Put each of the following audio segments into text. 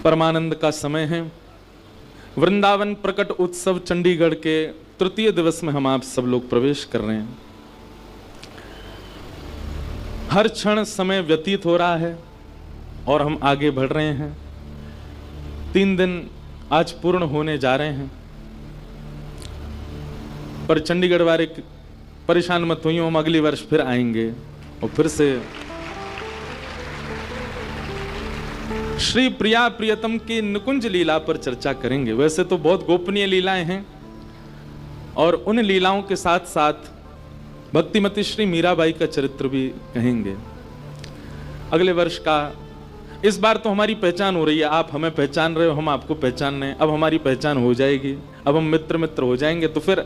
परमानंद का समय है। वृंदावन प्रकट उत्सव चंडीगढ़ के तृतीय दिवस में हम आप सब लोग प्रवेश कर रहे हैं। हर क्षण समय व्यतीत हो रहा है और हम आगे बढ़ रहे हैं। 3 दिन आज पूर्ण होने जा रहे हैं, पर चंडीगढ़ वाले परेशान मत होइए, हम अगले वर्ष फिर आएंगे और फिर से श्री प्रिया प्रियतम की निकुंज लीला पर चर्चा करेंगे। वैसे तो बहुत गोपनीय लीलाएं हैं और उन लीलाओं के साथ साथ भक्तिमती श्री मीराबाई का चरित्र भी कहेंगे। अगले वर्ष का इस बार तो हमारी पहचान हो रही है, आप हमें पहचान रहे हो, हम आपको पहचान रहे हैं। अब हमारी पहचान हो जाएगी, अब हम मित्र मित्र हो जाएंगे। तो फिर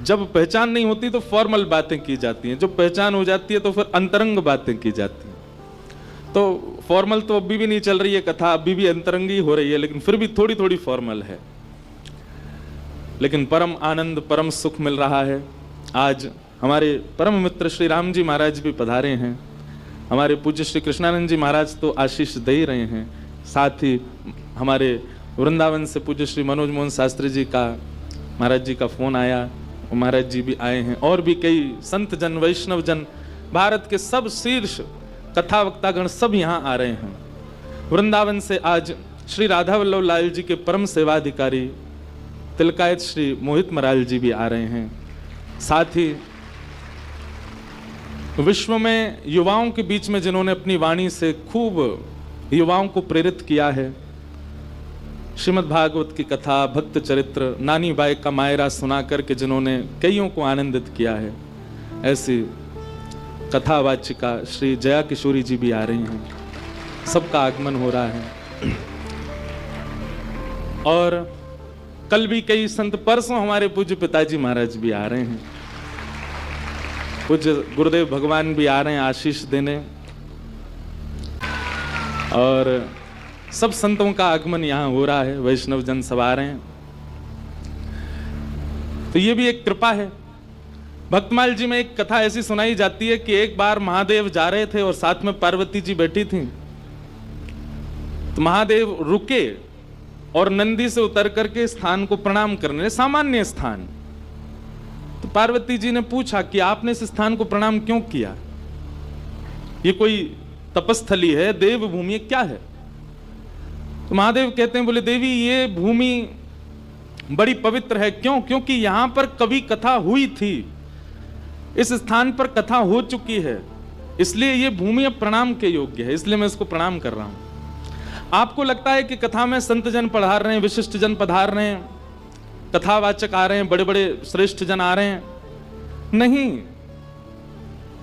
जब पहचान नहीं होती तो फॉर्मल बातें की जाती हैं, जब पहचान हो जाती है तो फिर अंतरंग बातें की जाती हैं। तो फॉर्मल तो अभी भी नहीं चल रही है कथा, अभी भी अंतरंगी हो रही है, लेकिन फिर भी थोड़ी थोड़ी फॉर्मल है। लेकिन परम आनंद परम सुख मिल रहा है। आज हमारे परम मित्र श्री राम जी महाराज भी पधारे हैं। हमारे पूज्य श्री कृष्णानंद जी महाराज तो आशीष दे ही रहे हैं, साथ ही हमारे वृंदावन से पूज्य श्री मनोज मोहन शास्त्री जी का महाराज जी का फोन आया, महाराज जी भी आए हैं, और भी कई संत जन वैष्णव जन, भारत के सब शीर्ष कथा वक्तागण सब यहाँ आ रहे हैं। वृंदावन से आज श्री राधा वल्लभ लाल जी के परम सेवाधिकारी तिलकायत श्री मोहित मराल जी भी आ रहे हैं। साथ ही विश्व में युवाओं के बीच में जिन्होंने अपनी वाणी से खूब युवाओं को प्रेरित किया है, श्रीमद् भागवत की कथा, भक्त चरित्र, नानी बाई का मायरा सुना करके जिन्होंने कईयों को आनंदित किया है, ऐसी कथावाचिका श्री जया किशोरी जी भी आ रही हैं। सबका आगमन हो रहा है। और कल भी कई संत, परसों हमारे पूज्य पिताजी महाराज भी आ रहे हैं, पूज्य गुरुदेव भगवान भी आ रहे हैं आशीष देने, और सब संतों का आगमन यहाँ हो रहा है, वैष्णव जन सब आ रहे हैं। तो ये भी एक कृपा है। भक्तमाल जी में एक कथा ऐसी सुनाई जाती है कि एक बार महादेव जा रहे थे और साथ में पार्वती जी बैठी थी। तो महादेव रुके और नंदी से उतर करके स्थान को प्रणाम करने, सामान्य स्थान। तो पार्वती जी ने पूछा कि आपने इस स्थान को प्रणाम क्यों किया? ये कोई तपस्थली है, देव भूमि क्या है? तो महादेव कहते हैं, बोले देवी ये भूमि बड़ी पवित्र है। क्यों? क्योंकि यहां पर कभी कथा हुई थी, इस स्थान पर कथा हो चुकी है, इसलिए ये भूमि अब प्रणाम के योग्य है, इसलिए मैं इसको प्रणाम कर रहा हूं। आपको लगता है कि कथा में संत जन पधार रहे हैं, विशिष्ट जन पधार रहे हैं, कथावाचक आ रहे हैं, बड़े बड़े श्रेष्ठ जन आ रहे हैं? नहीं।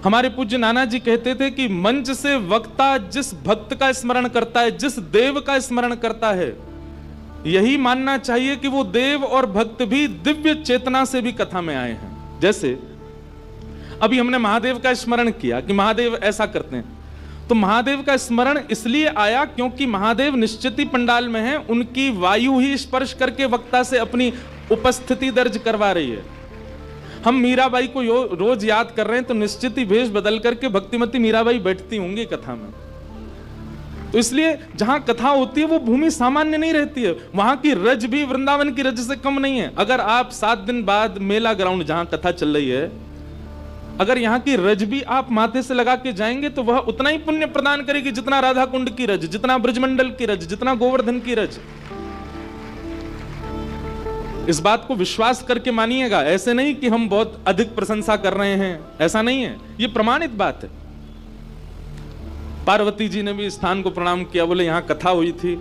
हमारे पूज्य नाना जी कहते थे कि मंच से वक्ता जिस भक्त का स्मरण करता है, जिस देव का स्मरण करता है, यही मानना चाहिए कि वो देव और भक्त भी दिव्य चेतना से भी कथा में आए हैं। जैसे अभी हमने महादेव का स्मरण किया कि महादेव ऐसा करते हैं, तो महादेव का स्मरण इसलिए आया क्योंकि महादेव निश्चिति पंडाल में हैं, उनकी वायु ही स्पर्श करके वक्ता से अपनी उपस्थिति दर्ज करवा रही है। हम मीराबाई को रोज याद कर रहे हैं, तो निश्चित ही भेष बदल करके भक्तिमती मीराबाई बैठती होंगी कथा में। तो इसलिए जहां कथा होती है वो भूमि सामान्य नहीं रहती है, वहां की रज भी वृंदावन की रज से कम नहीं है। अगर आप 7 दिन बाद मेला ग्राउंड जहां कथा चल रही है, अगर यहाँ की रज भी आप माथे से लगा के जाएंगे तो वह उतना ही पुण्य प्रदान करेगी जितना राधा कुंड की रज, जितना ब्रजमंडल की रज, जितना गोवर्धन की रज। इस बात को विश्वास करके मानिएगा, ऐसे नहीं कि हम बहुत अधिक प्रशंसा कर रहे हैं, ऐसा नहीं है, ये प्रमाणित बात है। पार्वती जी ने भी स्थान को प्रणाम किया, बोले यहां कथा हुई थी।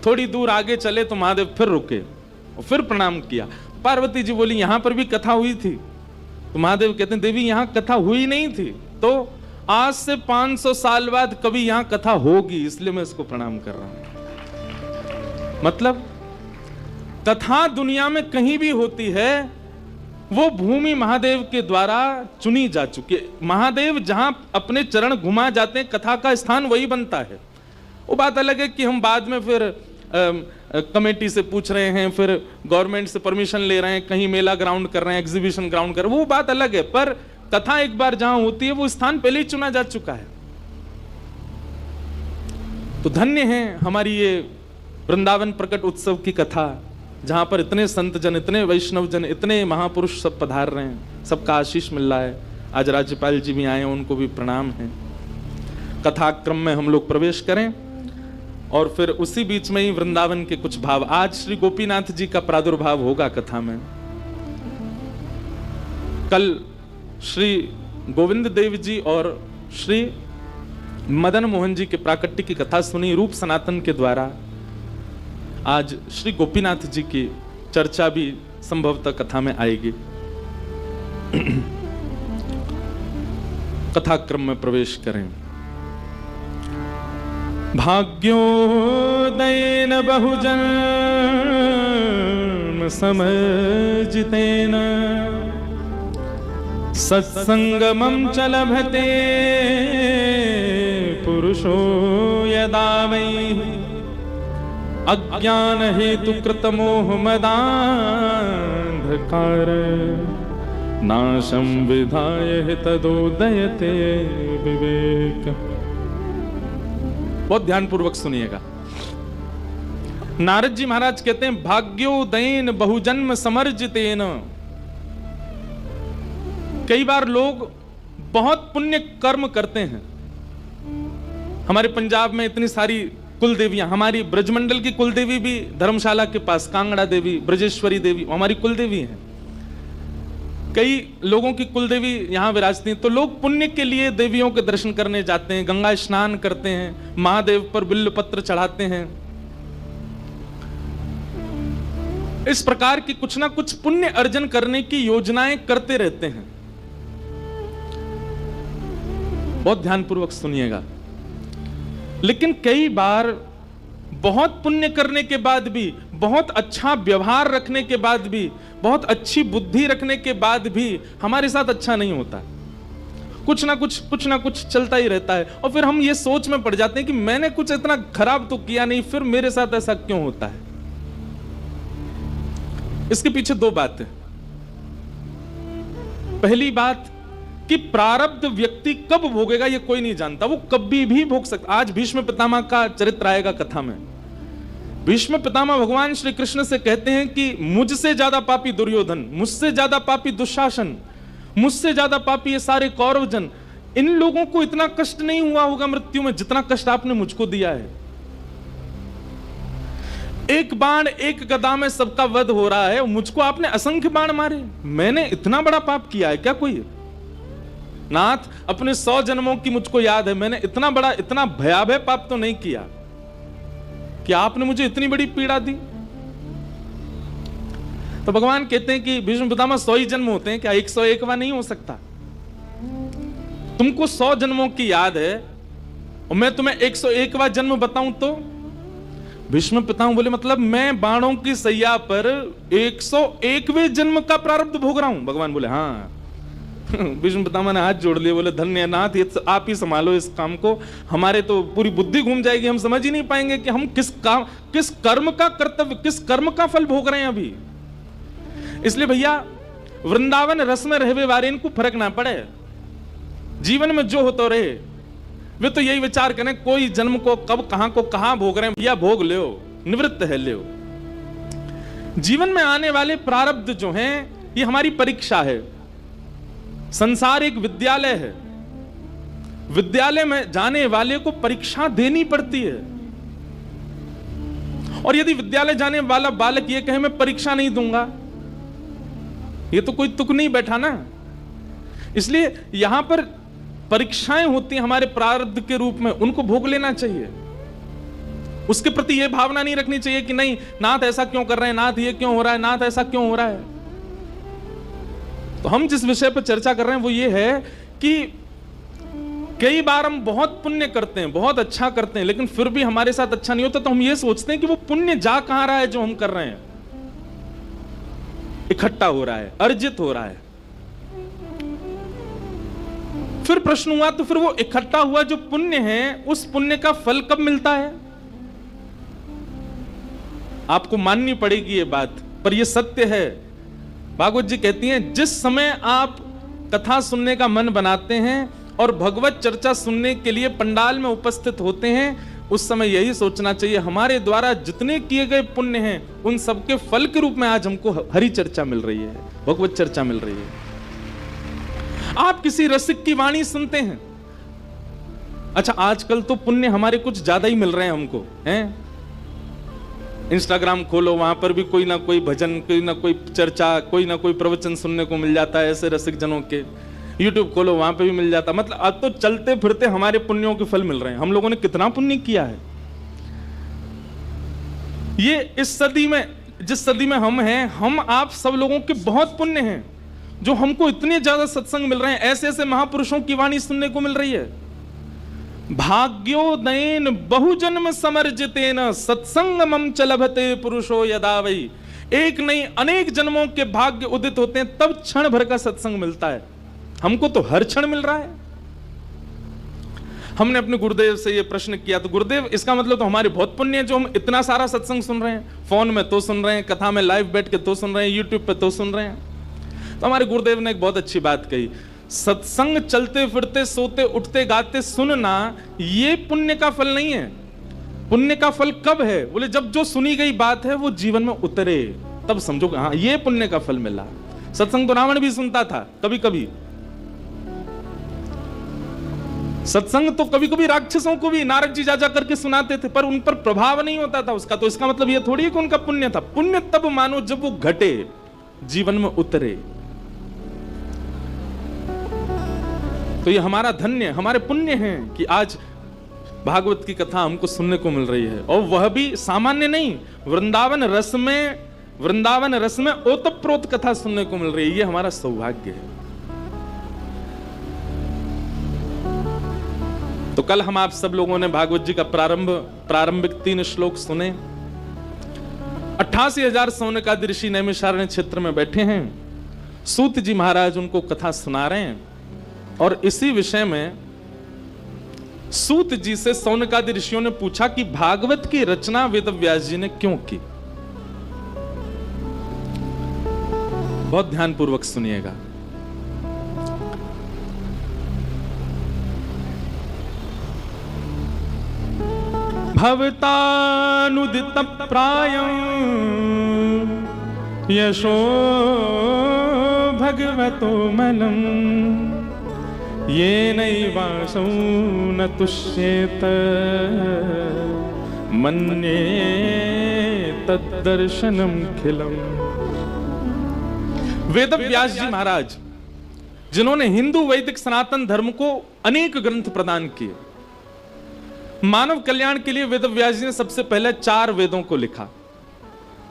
थोड़ी दूर आगे चले तो महादेव फिर रुके और फिर प्रणाम किया। पार्वती जी बोली यहां पर भी कथा हुई थी। तो महादेव कहते हैं देवी यहां कथा हुई नहीं थी, तो आज से 500 साल बाद कभी यहां कथा होगी, इसलिए मैं इसको प्रणाम कर रहा हूं। मतलब कथा दुनिया में कहीं भी होती है, वो भूमि महादेव के द्वारा चुनी जा चुकी है। महादेव जहां अपने चरण घुमा जाते हैं, कथा का स्थान वही बनता है। वो बात अलग है कि हम बाद में फिर कमेटी से पूछ रहे हैं, फिर गवर्नमेंट से परमिशन ले रहे हैं, कहीं मेला ग्राउंड कर रहे हैं, एग्जीबिशन ग्राउंड कर रहे हैं, वो बात अलग है। पर कथा एक बार जहां होती है वो स्थान पहले ही चुना जा चुका है। तो धन्य है हमारी ये वृंदावन प्रकट उत्सव की कथा, जहां पर इतने संत जन, इतने वैष्णव जन, इतने महापुरुष सब पधार रहे हैं, सबका आशीष मिल रहा है। आज राज्यपाल जी भी आए हैं, उनको भी प्रणाम है। कथाक्रम में हम लोग प्रवेश करें और फिर उसी बीच में ही वृंदावन के कुछ भाव। आज श्री गोपीनाथ जी का प्रादुर्भाव होगा कथा में। कल श्री गोविंद देव जी और श्री मदन मोहन जी के प्राकट्य की कथा सुनी रूप सनातन के द्वारा। आज श्री गोपीनाथ जी की चर्चा भी संभवतः कथा में आएगी। कथाक्रम में प्रवेश करें। भाग्योदयेन बहुजन्म समर्जितेन सत्संगमं च लभते पुरुषो यदा वै अज्ञान हेतु कृत मोह मदान्धकार नाशं विधाय तदोदयते विवेक। बहुत ध्यानपूर्वक सुनिएगा। नारद जी महाराज कहते हैं भाग्योदयेन बहुजन्म समर्जितेन। कई बार लोग बहुत पुण्य कर्म करते हैं। हमारे पंजाब में इतनी सारी कुल देवियां, हमारी ब्रजमंडल की कुल देवी भी धर्मशाला के पास कांगड़ा देवी, ब्रजेश्वरी देवी हमारी कुल देवी हैं। कई लोगों की कुल देवी यहां विराजती हैं। तो लोग पुण्य के लिए देवियों के दर्शन करने जाते हैं, गंगा स्नान करते हैं, महादेव पर बिल्व पत्र चढ़ाते हैं। इस प्रकार की कुछ ना कुछ पुण्य अर्जन करने की योजनाएं करते रहते हैं। बहुत ध्यानपूर्वक सुनिएगा। लेकिन कई बार बहुत पुण्य करने के बाद भी, बहुत अच्छा व्यवहार रखने के बाद भी, बहुत अच्छी बुद्धि रखने के बाद भी हमारे साथ अच्छा नहीं होता। कुछ ना कुछ चलता ही रहता है और फिर हम ये सोच में पड़ जाते हैं कि मैंने कुछ इतना खराब तो किया नहीं, फिर मेरे साथ ऐसा क्यों होता है। इसके पीछे दो बातें। पहली बात कि प्रारब्ध व्यक्ति कब भोगेगा ये कोई नहीं जानता, वो कभी भी भोग सकता। आज भीष्म पितामह का चरित्र आएगा कथा में। भीष्म पितामह भगवान श्री कृष्ण से कहते हैं कि मुझसे ज्यादा पापी दुर्योधन, मुझसे ज्यादा पापी दुशासन, मुझसे ज्यादा पापी ये सारे कौरवजन, इन लोगों को इतना कष्ट नहीं हुआ होगा मृत्यु में जितना कष्ट आपने मुझको दिया है। एक बाण एक गदा में सबका वध हो रहा है, मुझको आपने असंख्य बाण मारे। मैंने इतना बड़ा पाप किया है क्या कोई? नाथ, अपने 100 जन्मों की मुझको याद है, मैंने इतना बड़ा, इतना भयावह पाप तो नहीं किया कि आपने मुझे इतनी बड़ी पीड़ा दी। तो भगवान कहते हैं कि भीष्म पितामह 100 ही जन्म होते हैं क्या? 101वां नहीं हो सकता। तुमको 100 जन्मों की याद है और मैं तुम्हें 101वां जन्म बताऊं तो? भीष्म पितामह बोले मतलब मैं बाणों की सैया पर 101वें जन्म का प्रारब्ध भोग रहा हूं। भगवान बोले हाँ। भीष्म पितामह ने हाथ जोड़ लिए, बोले धन्य नाथ, ये आप ही संभालो इस काम को, हमारे तो पूरी बुद्धि घूम जाएगी, हम समझ ही नहीं पाएंगे कि हम किस कर्म का कर्तव्य, किस कर्म का फल भोग रहे हैं अभी। इसलिए भैया वृंदावन रस में रहवे वारे इनको फर्क ना पड़े, जीवन में जो होता रहे। वे तो यही विचार करें कोई जन्म को कब कहां भोग रहे हैं, भैया भोग लो, निवृत्त है लो। जीवन में आने वाले प्रारब्ध जो हैं ये हमारी परीक्षा है। संसार एक विद्यालय है, विद्यालय में जाने वाले को परीक्षा देनी पड़ती है। और यदि विद्यालय जाने वाला बालक ये कहे मैं परीक्षा नहीं दूंगा, ये तो कोई तुक नहीं बैठा ना। इसलिए यहां पर परीक्षाएं होती हैं हमारे प्रारब्ध के रूप में, उनको भोग लेना चाहिए। उसके प्रति यह भावना नहीं रखनी चाहिए कि नहीं नाथ ऐसा क्यों कर रहे हैं, नाथ ये क्यों हो रहा है, नाथ ऐसा क्यों हो रहा है। तो हम जिस विषय पर चर्चा कर रहे हैं वो ये है कि कई बार हम बहुत पुण्य करते हैं, बहुत अच्छा करते हैं, लेकिन फिर भी हमारे साथ अच्छा नहीं होता। तो हम ये सोचते हैं कि वो पुण्य जा कहां रहा है जो हम कर रहे हैं, इकट्ठा हो रहा है, अर्जित हो रहा है। फिर प्रश्न हुआ तो फिर वो इकट्ठा हुआ जो पुण्य है उस पुण्य का फल कब मिलता है? आपको माननी पड़ेगी ये बात, पर ये सत्य है। भागवत जी कहती हैं जिस समय आप कथा सुनने का मन बनाते हैं और भगवत चर्चा सुनने के लिए पंडाल में उपस्थित होते हैं, उस समय यही सोचना चाहिए हमारे द्वारा जितने किए गए पुण्य हैं उन सबके फल के रूप में आज हमको हरि चर्चा मिल रही है, भगवत चर्चा मिल रही है। आप किसी रसिक की वाणी सुनते हैं, अच्छा आजकल तो पुण्य हमारे कुछ ज्यादा ही मिल रहे हैं हमको, हैं? इंस्टाग्राम खोलो, वहां पर भी कोई ना कोई भजन, कोई ना कोई चर्चा, कोई ना कोई प्रवचन सुनने को मिल जाता है ऐसे रसिक जनों के। यूट्यूब खोलो, वहां पे भी मिल जाता। मतलब अब तो चलते फिरते हमारे पुण्यों के फल मिल रहे हैं। हम लोगों ने कितना पुण्य किया है। ये इस सदी में, जिस सदी में हम हैं, हम आप सब लोगों के बहुत पुण्य हैं जो हमको इतने ज्यादा सत्संग मिल रहे हैं, ऐसे ऐसे महापुरुषों की वाणी सुनने को मिल रही है। भाग्योदयेन बहुजन्म समर्जितेन सत्संगमं च लभते पुरुषो यदा वै। एक नहीं अनेक जन्मों के भाग्य उदित होते हैं तब क्षण भर का सत्संग मिलता है। हमको तो हर क्षण मिल रहा है। हमने अपने गुरुदेव से ये प्रश्न किया तो गुरुदेव इसका मतलब तो हमारे बहुत पुण्य है जो हम इतना सारा सत्संग सुन रहे हैं, फोन में तो सुन रहे हैं, कथा में लाइव बैठ के तो सुन रहे हैं, यूट्यूब पे तो सुन रहे हैं। तो हमारे गुरुदेव ने एक बहुत अच्छी बात कही, सत्संग चलते फिरते सोते उठते गाते सुनना ये पुण्य का फल नहीं है। पुण्य का फल कब है? बोले जब जो सुनी गई बात है वो जीवन में उतरे, तब समझो हाँ ये पुण्य का फल मिला। सत्संग तो रावण भी सुनता था कभी कभी, सत्संग तो कभी कभी राक्षसों को भी नारद जी जा करके सुनाते थे, पर उन पर प्रभाव नहीं होता था उसका। तो इसका मतलब ये थोड़ी है कि उनका पुण्य था। पुण्य तब मानो जब वो घटे, जीवन में उतरे। तो ये हमारा धन्य, हमारे पुण्य है कि आज भागवत की कथा हमको सुनने को मिल रही है, और वह भी सामान्य नहीं, वृंदावन रस में ओतप्रोत कथा सुनने को मिल रही है। ये हमारा सौभाग्य है। तो कल हम आप सब लोगों ने भागवत जी का प्रारंभिक 3 श्लोक सुने। 88,000 सौनकादि ऋषि नैमिषारण्य क्षेत्र में बैठे हैं। सूत जी महाराज उनको कथा सुना रहे हैं, और इसी विषय में सूत जी से सौनकादि ऋषियों ने पूछा कि भागवत की रचना वेदव्यास जी ने क्यों की। बहुत ध्यानपूर्वक सुनिएगा। भवतानुदित प्रायं यशो भगवतो मलम् येनैवासौ न तुष्येत मन्ये तद्दर्शनम खिलम्। वेदव्यास जी महाराज जिन्होंने हिंदू वैदिक सनातन धर्म को अनेक ग्रंथ प्रदान किए, मानव कल्याण के लिए वेदव्यास जी ने सबसे पहले 4 वेदों को लिखा।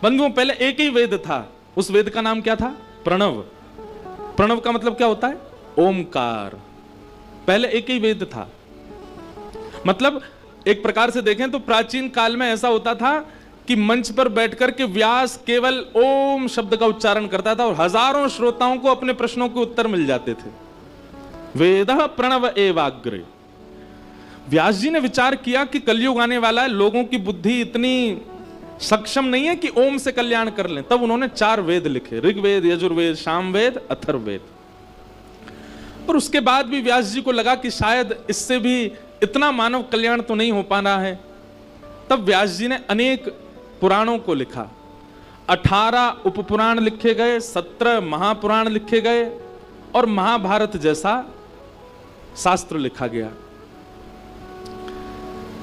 बंधुओं पहले एक ही वेद था, उस वेद का नाम क्या था? प्रणव। प्रणव का मतलब क्या होता है? ओमकार। पहले एक ही वेद था। मतलब एक प्रकार से देखें तो प्राचीन काल में ऐसा होता था कि मंच पर बैठकर के व्यास केवल ओम शब्द का उच्चारण करता था और हजारों श्रोताओं को अपने प्रश्नों के उत्तर मिल जाते थे। वेदः प्रणव एवाग्रे। व्यास जी ने विचार किया कि कलयुग आने वाला है, लोगों की बुद्धि इतनी सक्षम नहीं है कि ओम से कल्याण कर लें। तब उन्होंने 4 वेद लिखे, ऋग्वेद, यजुर्वेद, सामवेद, अथर्ववेद। और उसके बाद भी व्यास जी को लगा कि शायद इससे भी इतना मानव कल्याण तो नहीं हो पा रहा है। तब व्यास जी ने अनेक पुराणों को लिखा। 18 उपपुराण लिखे गए, 17 महापुराण लिखे गए, और महाभारत जैसा शास्त्र लिखा गया।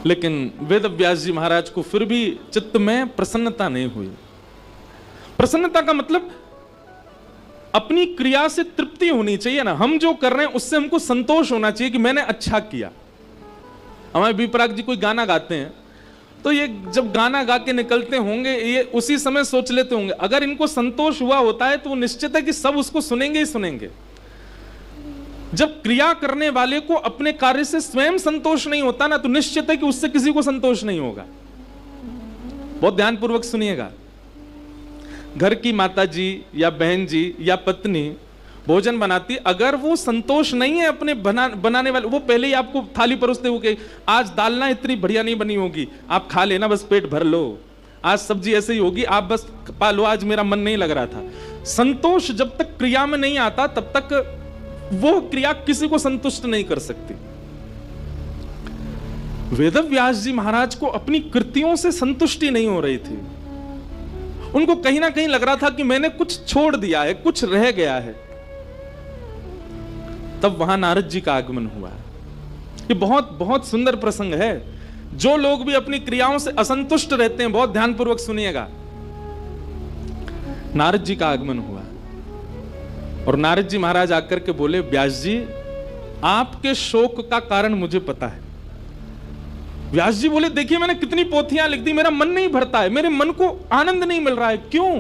लेकिन वेद व्यास जी महाराज को फिर भी चित्त में प्रसन्नता नहीं हुई। प्रसन्नता का मतलब अपनी क्रिया से तृप्ति होनी चाहिए ना। हम जो कर रहे हैं उससे हमको संतोष होना चाहिए कि मैंने अच्छा किया। हमारे विपराग जी कोई गाना गाते हैं तो ये जब गाना गा के निकलते होंगे, ये उसी समय सोच लेते होंगे अगर इनको संतोष हुआ होता है तो वो निश्चित है कि सब उसको सुनेंगे ही सुनेंगे। जब क्रिया करने वाले को अपने कार्य से स्वयं संतोष नहीं होता ना, तो निश्चित है कि उससे किसी को संतोष नहीं होगा। बहुत ध्यानपूर्वक सुनिएगा। घर की माता जी या बहन जी या पत्नी भोजन बनाती, अगर वो संतोष नहीं है अपने बनाने वाले, वो पहले ही आपको थाली परोसते हो कि आज दाल ना इतनी बढ़िया नहीं बनी होगी, आप खा लेना, बस पेट भर लो, आज सब्जी ऐसे ही होगी, आप बस पा लो, आज मेरा मन नहीं लग रहा था। संतोष जब तक क्रिया में नहीं आता तब तक वो क्रिया किसी को संतुष्ट नहीं कर सकती। वेदव्यास जी महाराज को अपनी कृतियों से संतुष्टि नहीं हो रही थी। उनको कहीं ना कहीं लग रहा था कि मैंने कुछ छोड़ दिया है, कुछ रह गया है। तब वहां नारद जी का आगमन हुआ। ये बहुत बहुत सुंदर प्रसंग है। जो लोग भी अपनी क्रियाओं से असंतुष्ट रहते हैं, बहुत ध्यानपूर्वक सुनिएगा। नारद जी का आगमन हुआ और नारद जी महाराज आकर के बोले, व्यास जी आपके शोक का कारण मुझे पता है। व्यास जी बोले, देखिए मैंने कितनी पोथियां लिख दी, मेरा मन नहीं भरता है, मेरे मन को आनंद नहीं मिल रहा है, क्यों?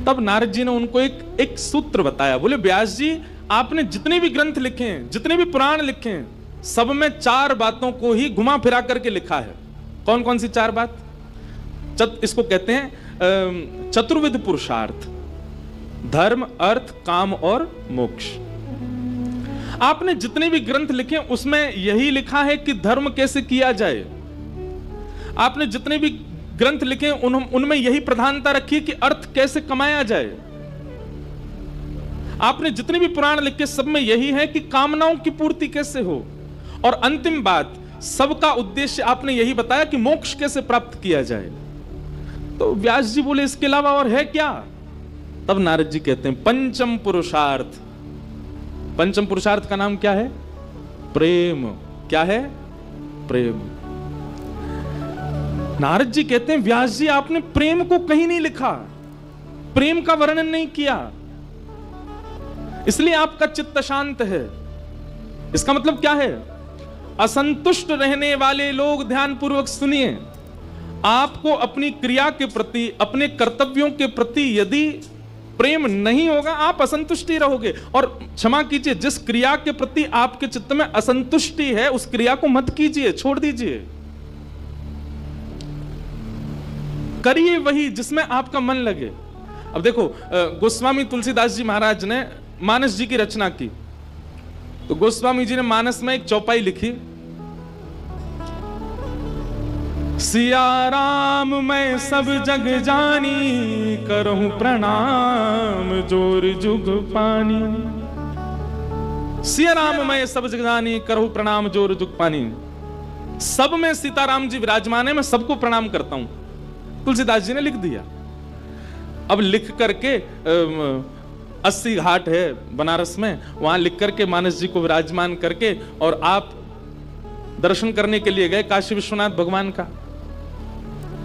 तब नारद जी ने उनको एक सूत्र बताया। बोले, व्यास जी आपने जितने भी ग्रंथ लिखे हैं, जितने भी पुराण लिखे हैं, सब में 4 बातों को ही घुमा फिरा करके लिखा है। कौन कौन सी 4 बात? इसको कहते हैं चतुर्विध पुरुषार्थ, धर्म, अर्थ, काम और मोक्ष। आपने जितने भी ग्रंथ लिखे उसमें यही लिखा है कि धर्म कैसे किया जाए। आपने जितने भी ग्रंथ लिखे उनमें यही प्रधानता रखी कि अर्थ कैसे कमाया जाए। आपने जितने भी पुराण लिखे सब में यही है कि कामनाओं की पूर्ति कैसे हो। और अंतिम बात, सबका उद्देश्य आपने यही बताया कि मोक्ष कैसे प्राप्त किया जाए। तो व्यास जी बोले, इसके अलावा और है क्या? तब नारद जी कहते हैं, पंचम पुरुषार्थ। पंचम पुरुषार्थ का नाम क्या है? प्रेम। क्या है? प्रेम। नारद जी कहते हैं, व्यास जी आपने प्रेम को कहीं नहीं लिखा, प्रेम का वर्णन नहीं किया, इसलिए आपका चित्त शांत है। इसका मतलब क्या है? असंतुष्ट रहने वाले लोग ध्यानपूर्वक सुनिए। आपको अपनी क्रिया के प्रति, अपने कर्तव्यों के प्रति यदि प्रेम नहीं होगा, आप असंतुष्टि रहोगे। और क्षमा कीजिए, जिस क्रिया के प्रति आपके चित्त में असंतुष्टि है, उस क्रिया को मत कीजिए, छोड़ दीजिए। करिए वही जिसमें आपका मन लगे। अब देखो, गोस्वामी तुलसीदास जी महाराज ने मानस जी की रचना की, तो गोस्वामी जी ने मानस में एक चौपाई लिखी, सिया राम मैं सब जग जानी, करहूं प्रणाम जोर जुग पानी। सिया राम मैं सब जग जानी, करहूं प्रणाम जोर जुग पानी। सब में सीताराम जी विराजमान है, मैं सबको प्रणाम करता हूं। तुलसीदास जी ने लिख दिया। अब लिख करके 80 घाट है बनारस में, वहां लिख करके मानस जी को विराजमान करके और आप दर्शन करने के लिए गए काशी विश्वनाथ भगवान का।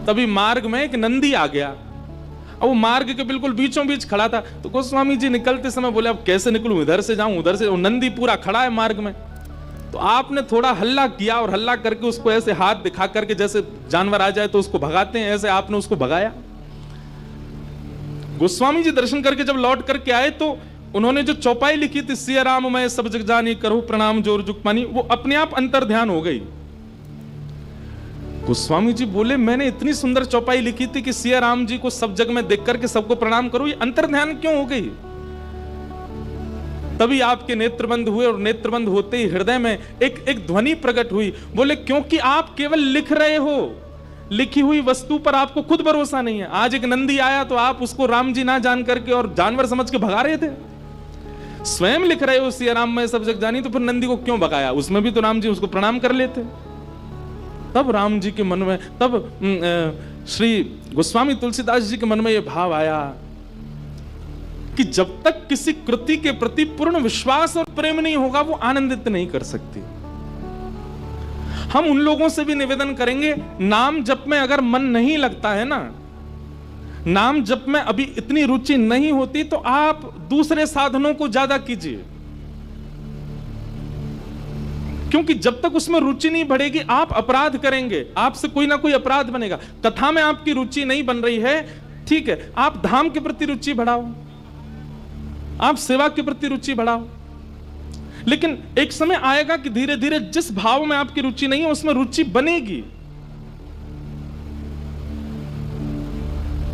तभी मार्ग में एक नंदी आ गया, अब वो मार्ग के बिल्कुल बीचों बीच खड़ा था। तो गोस्वामी जी निकलते समय बोले, अब कैसे निकलूं, इधर से जाऊं उधर से? वो नंदी पूरा खड़ा है मार्ग में। तो आपने थोड़ा हल्ला किया और हल्ला करके उसको ऐसे हाथ दिखा करके, जैसे जानवर आ जाए तो उसको भगाते हैं, ऐसे आपने उसको भगाया। गोस्वामी जी दर्शन करके जब लौट करके आए तो उन्होंने जो चौपाई लिखी थी, सिया राम मैं सब जग जानी, करहूं प्रणाम जोर जुग पानी, वो अपने आप अंतर ध्यान हो गई। गोस्वामी जी बोले, मैंने इतनी सुंदर चौपाई लिखी थी कि सिया राम जी को सब जग में देख करके सबको प्रणाम करूं, ये अंतर ध्यान क्यों हो गई? तभी आपके नेत्र बंद हुए और नेत्र बंद होते ही हृदय में एक ध्वनि प्रकट हुई। बोले, क्योंकि आप केवल लिख रहे हो, लिखी हुई वस्तु पर आपको खुद भरोसा नहीं है। आज एक नंदी आया तो आप उसको राम जी ना जान करके और जानवर समझ के भगा रहे थे। स्वयं लिख रहे हो सिया राम मैं सब जग जानी, तो फिर नंदी को क्यों भगाया? उसमें भी तो राम जी उसको प्रणाम कर लेते। तब राम जी के मन में, तब श्री गोस्वामी तुलसीदास जी के मन में यह भाव आया कि जब तक किसी कृति के प्रति पूर्ण विश्वास और प्रेम नहीं होगा, वो आनंदित नहीं कर सकती। हम उन लोगों से भी निवेदन करेंगे, नाम जप में अगर मन नहीं लगता है ना, नाम जप में अभी इतनी रुचि नहीं होती, तो आप दूसरे साधनों को ज्यादा कीजिए। क्योंकि जब तक उसमें रुचि नहीं बढ़ेगी, आप अपराध करेंगे, आपसे कोई ना कोई अपराध बनेगा। कथा में आपकी रुचि नहीं बन रही है, ठीक है, आप धाम के प्रति रुचि बढ़ाओ, आप सेवा के प्रति रुचि बढ़ाओ। लेकिन एक समय आएगा कि धीरे धीरे जिस भाव में आपकी रुचि नहीं है, उसमें रुचि बनेगी।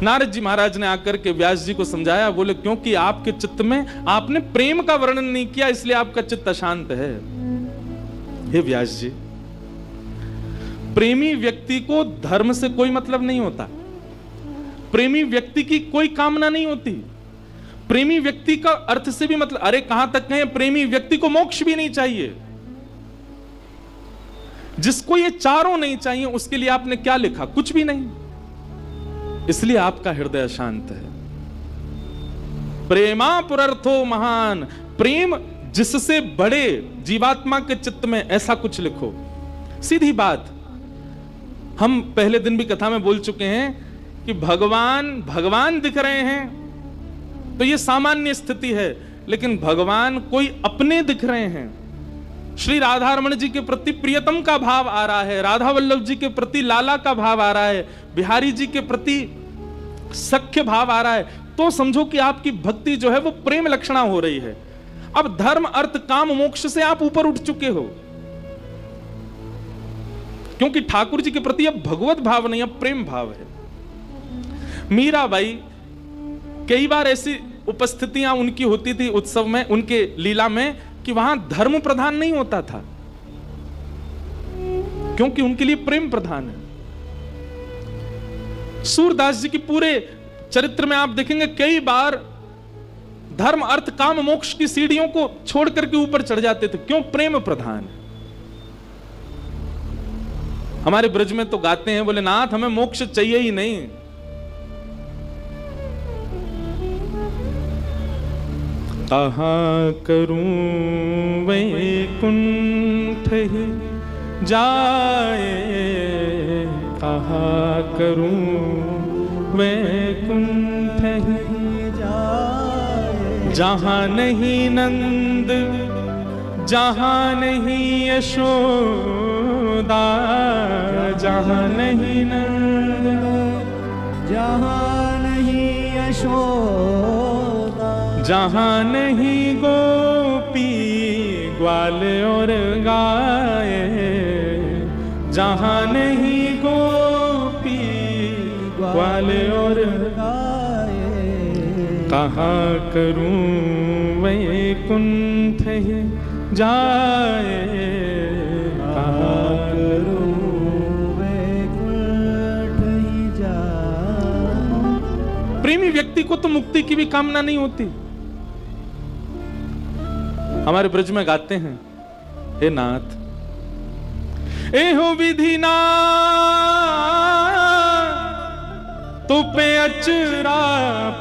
नारद जी महाराज ने आकर के व्यास जी को समझाया। बोले, क्योंकि आपके चित्त में आपने प्रेम का वर्णन नहीं किया, इसलिए आपका चित्त अशांत है। हे व्यास जी, प्रेमी व्यक्ति को धर्म से कोई मतलब नहीं होता, प्रेमी व्यक्ति की कोई कामना नहीं होती। प्रेमी व्यक्ति का अर्थ से भी मतलब, अरे कहां तक कहें, प्रेमी व्यक्ति को मोक्ष भी नहीं चाहिए। जिसको ये चारों नहीं चाहिए उसके लिए आपने क्या लिखा? कुछ भी नहीं। इसलिए आपका हृदय शांत है। प्रेमा पुरर्थो महान, प्रेम जिससे बड़े जीवात्मा के चित्त में, ऐसा कुछ लिखो। सीधी बात, हम पहले दिन भी कथा में बोल चुके हैं कि भगवान दिख रहे हैं तो ये सामान्य स्थिति है, लेकिन भगवान कोई अपने दिख रहे हैं। श्री राधा रमण जी के प्रति प्रियतम का भाव आ रहा है, राधा वल्लभ जी के प्रति लाला का भाव आ रहा है, बिहारी जी के प्रति सख्य भाव आ रहा है, तो समझो कि आपकी भक्ति जो है वो प्रेम लक्षणा हो रही है। अब धर्म अर्थ काम मोक्ष से आप ऊपर उठ चुके हो, क्योंकि ठाकुर जी के प्रति अब भगवत भाव नहीं, अब प्रेम भाव है। मीराबाई, कई बार ऐसी उपस्थितियां उनकी होती थी उत्सव में, उनके लीला में, कि वहां धर्म प्रधान नहीं होता था, क्योंकि उनके लिए प्रेम प्रधान है। सूरदास जी की पूरे चरित्र में आप देखेंगे कई बार धर्म अर्थ काम मोक्ष की सीढ़ियों को छोड़ करके ऊपर चढ़ जाते थे, क्यों? प्रेम प्रधान है। हमारे ब्रज में तो गाते हैं, बोले नाथ हमें मोक्ष चाहिए ही नहीं। कहाँ करूं वैकुंठ ही जाए, कहाँ करूं वैकुंठ ही जाए, जहाँ नहीं नंद, जहाँ नहीं यशोदा, जहाँ नहीं नंद, जहाँ नहीं यशोदा, जहाँ नहीं गोपी ग्वाल और गाय, जहाँ नहीं गोपी ग्वाल और गाय, कहाँ करूं वैकुंठ ही जाए, कहाँ करूं वैकुंठ ही जाए। प्रेमी व्यक्ति को तो मुक्ति की भी कामना नहीं होती। हमारे ब्रज में गाते हैं, हे नाथ एहो विधि ना तो पे अचरा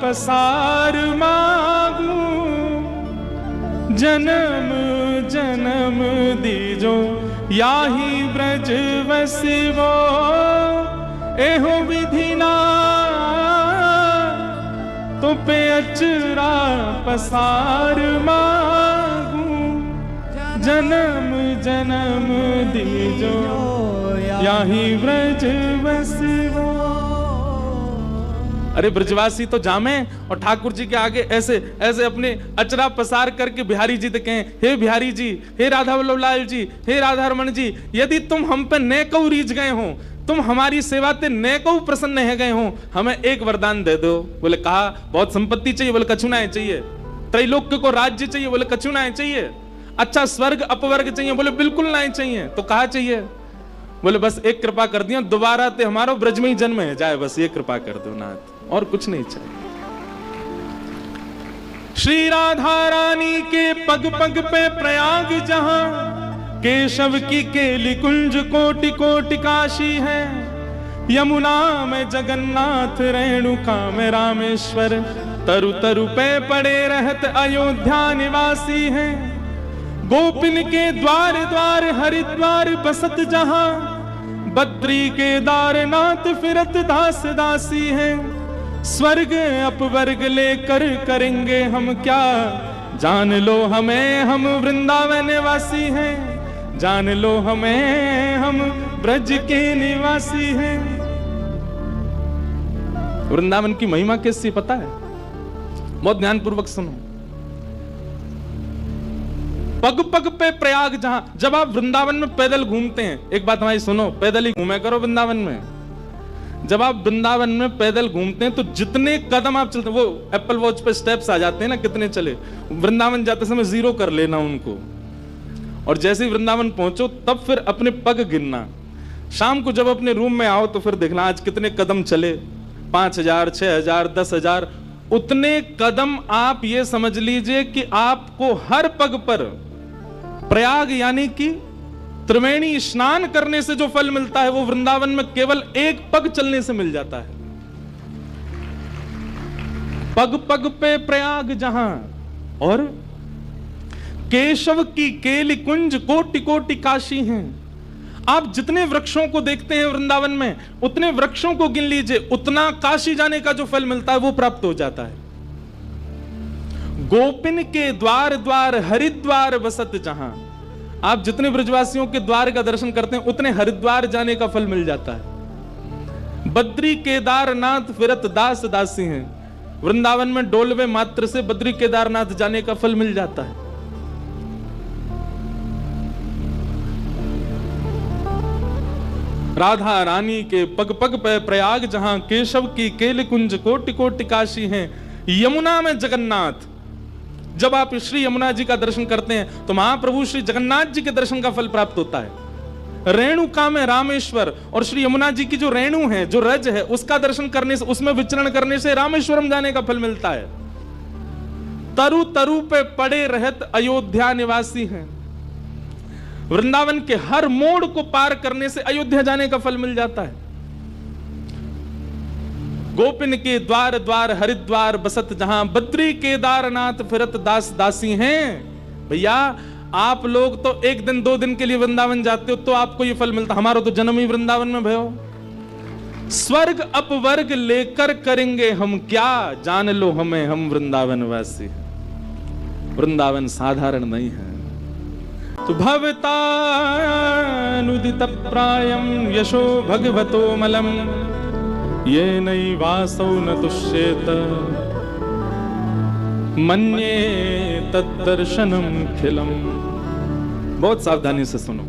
पसार मांगू, जन्म जन्म दीजो याही ब्रज वसिवो, एहो विधि ना तो पे अचरा पसार मांगू, जन्म जन्म दीजो याही ब्रज वसिवो। अरे ब्रजवासी तो जामे और ठाकुर जी के आगे ऐसे ऐसे अपने अचरा पसार करके बिहारी जी से कहें, हे बिहारी जी, हे राधा वल्लभ लाल जी, हे राधा रमण जी, यदि तुम हम पे नेकऊ रीझ गए हो, तुम हमारी सेवा ते नेकऊ प्रसन्न है गए हो, हमें एक वरदान दे दो। बोले कहा बहुत संपत्ति चाहिए? बोले कछु ना चाहिए। त्रैलोक्य को राज्य चाहिए? बोले कछु ना चाहिए। अच्छा स्वर्ग अपवर्ग चाहिए? बोले बिल्कुल ना चाहिए। तो कहा चाहिए? बोले बस एक कृपा कर दिया, दोबारा ते हमारो ब्रज में ही जन्म है जाए, बस ये कृपा कर दो नाथ, और कुछ नहीं चाहिए। श्री राधा रानी के पग पग पे प्रयाग जहां, केशव की केली कुंज कोटि कोटि काशी है, यमुना में जगन्नाथ, रेणुका में रामेश्वर, तरु तरु पे पड़े रहत अयोध्या निवासी हैं, गोपिन के द्वार द्वार हरिद्वार बसत जहां, बद्री केदारनाथ फिरत दास दासी हैं, स्वर्ग अपवर्ग लेकर करेंगे हम क्या, जान लो हमें हम वृंदावन निवासी हैं, जान लो हमें हम ब्रज के निवासी हैं। वृंदावन की महिमा कैसी पता है? बहुत ध्यानपूर्वक सुनो। पग पग पे प्रयाग जहां, जब आप वृंदावन में पैदल घूमते हैं, एक बात हमारी सुनो, पैदल ही घूमे करो वृंदावन में। जब आप वृंदावन में पैदल घूमते हैं तो जितने कदम आप चलते, वो एप्पल वॉच पे स्टेप्स आ जाते हैं ना, कितने चले, वृंदावन जाते समय 0 कर लेना उनको, और जैसे ही वृंदावन पहुंचो तब फिर अपने पग गिनना। शाम को जब अपने रूम में आओ तो फिर देखना आज कितने कदम चले, 5000, 6000, 10,000, उतने कदम आप ये समझ लीजिए कि आपको हर पग पर प्रयाग यानी कि त्रिवेणी स्नान करने से जो फल मिलता है वो वृंदावन में केवल एक पग चलने से मिल जाता है। पग पग पे प्रयाग जहां, और केशव की केली कुंज कोटि कोटि काशी हैं। आप जितने वृक्षों को देखते हैं वृंदावन में, उतने वृक्षों को गिन लीजिए, उतना काशी जाने का जो फल मिलता है वो प्राप्त हो जाता है। गोपिन के द्वार द्वार हरिद्वार बसत जहां, आप जितने ब्रजवासियों के द्वार का दर्शन करते हैं उतने हरिद्वार जाने का फल मिल जाता है। बद्री केदारनाथ फिरत दास दासी हैं, वृंदावन में डोलवे मात्र से बद्री केदारनाथ जाने का फल मिल जाता है। राधा रानी के पग पग पे प्रयाग जहां, केशव की केली कुंज कोटि कोटि काशी हैं। यमुना में जगन्नाथ, जब आप श्री यमुना जी का दर्शन करते हैं तो महाप्रभु श्री जगन्नाथ जी के दर्शन का फल प्राप्त होता है। रेणुका में रामेश्वर, और श्री यमुना जी की जो रेणु है, जो रज है, उसका दर्शन करने से, उसमें विचरण करने से रामेश्वरम जाने का फल मिलता है। तरु तरु पे पड़े रहत अयोध्या निवासी हैं, वृंदावन के हर मोड़ को पार करने से अयोध्या जाने का फल मिल जाता है। गोपिन के द्वार द्वार हरिद्वार बसत जहां, बद्री केदारनाथ फिरत दास दासी हैं। भैया आप लोग तो एक दिन 2 दिन के लिए वृंदावन जाते हो तो आपको ये फल मिलता, हमारा तो जन्म ही वृंदावन में भयो। स्वर्ग अपवर्ग लेकर करेंगे हम क्या, जान लो हमें हम वृंदावन वासी। वृंदावन साधारण नहीं है। तो भवतानुदित प्रायम यशो भगवतो मलम, ये नई वासौ न तुष्येत मन्ये तद्दर्शनम खिलम। बहुत सावधानी से सुनो।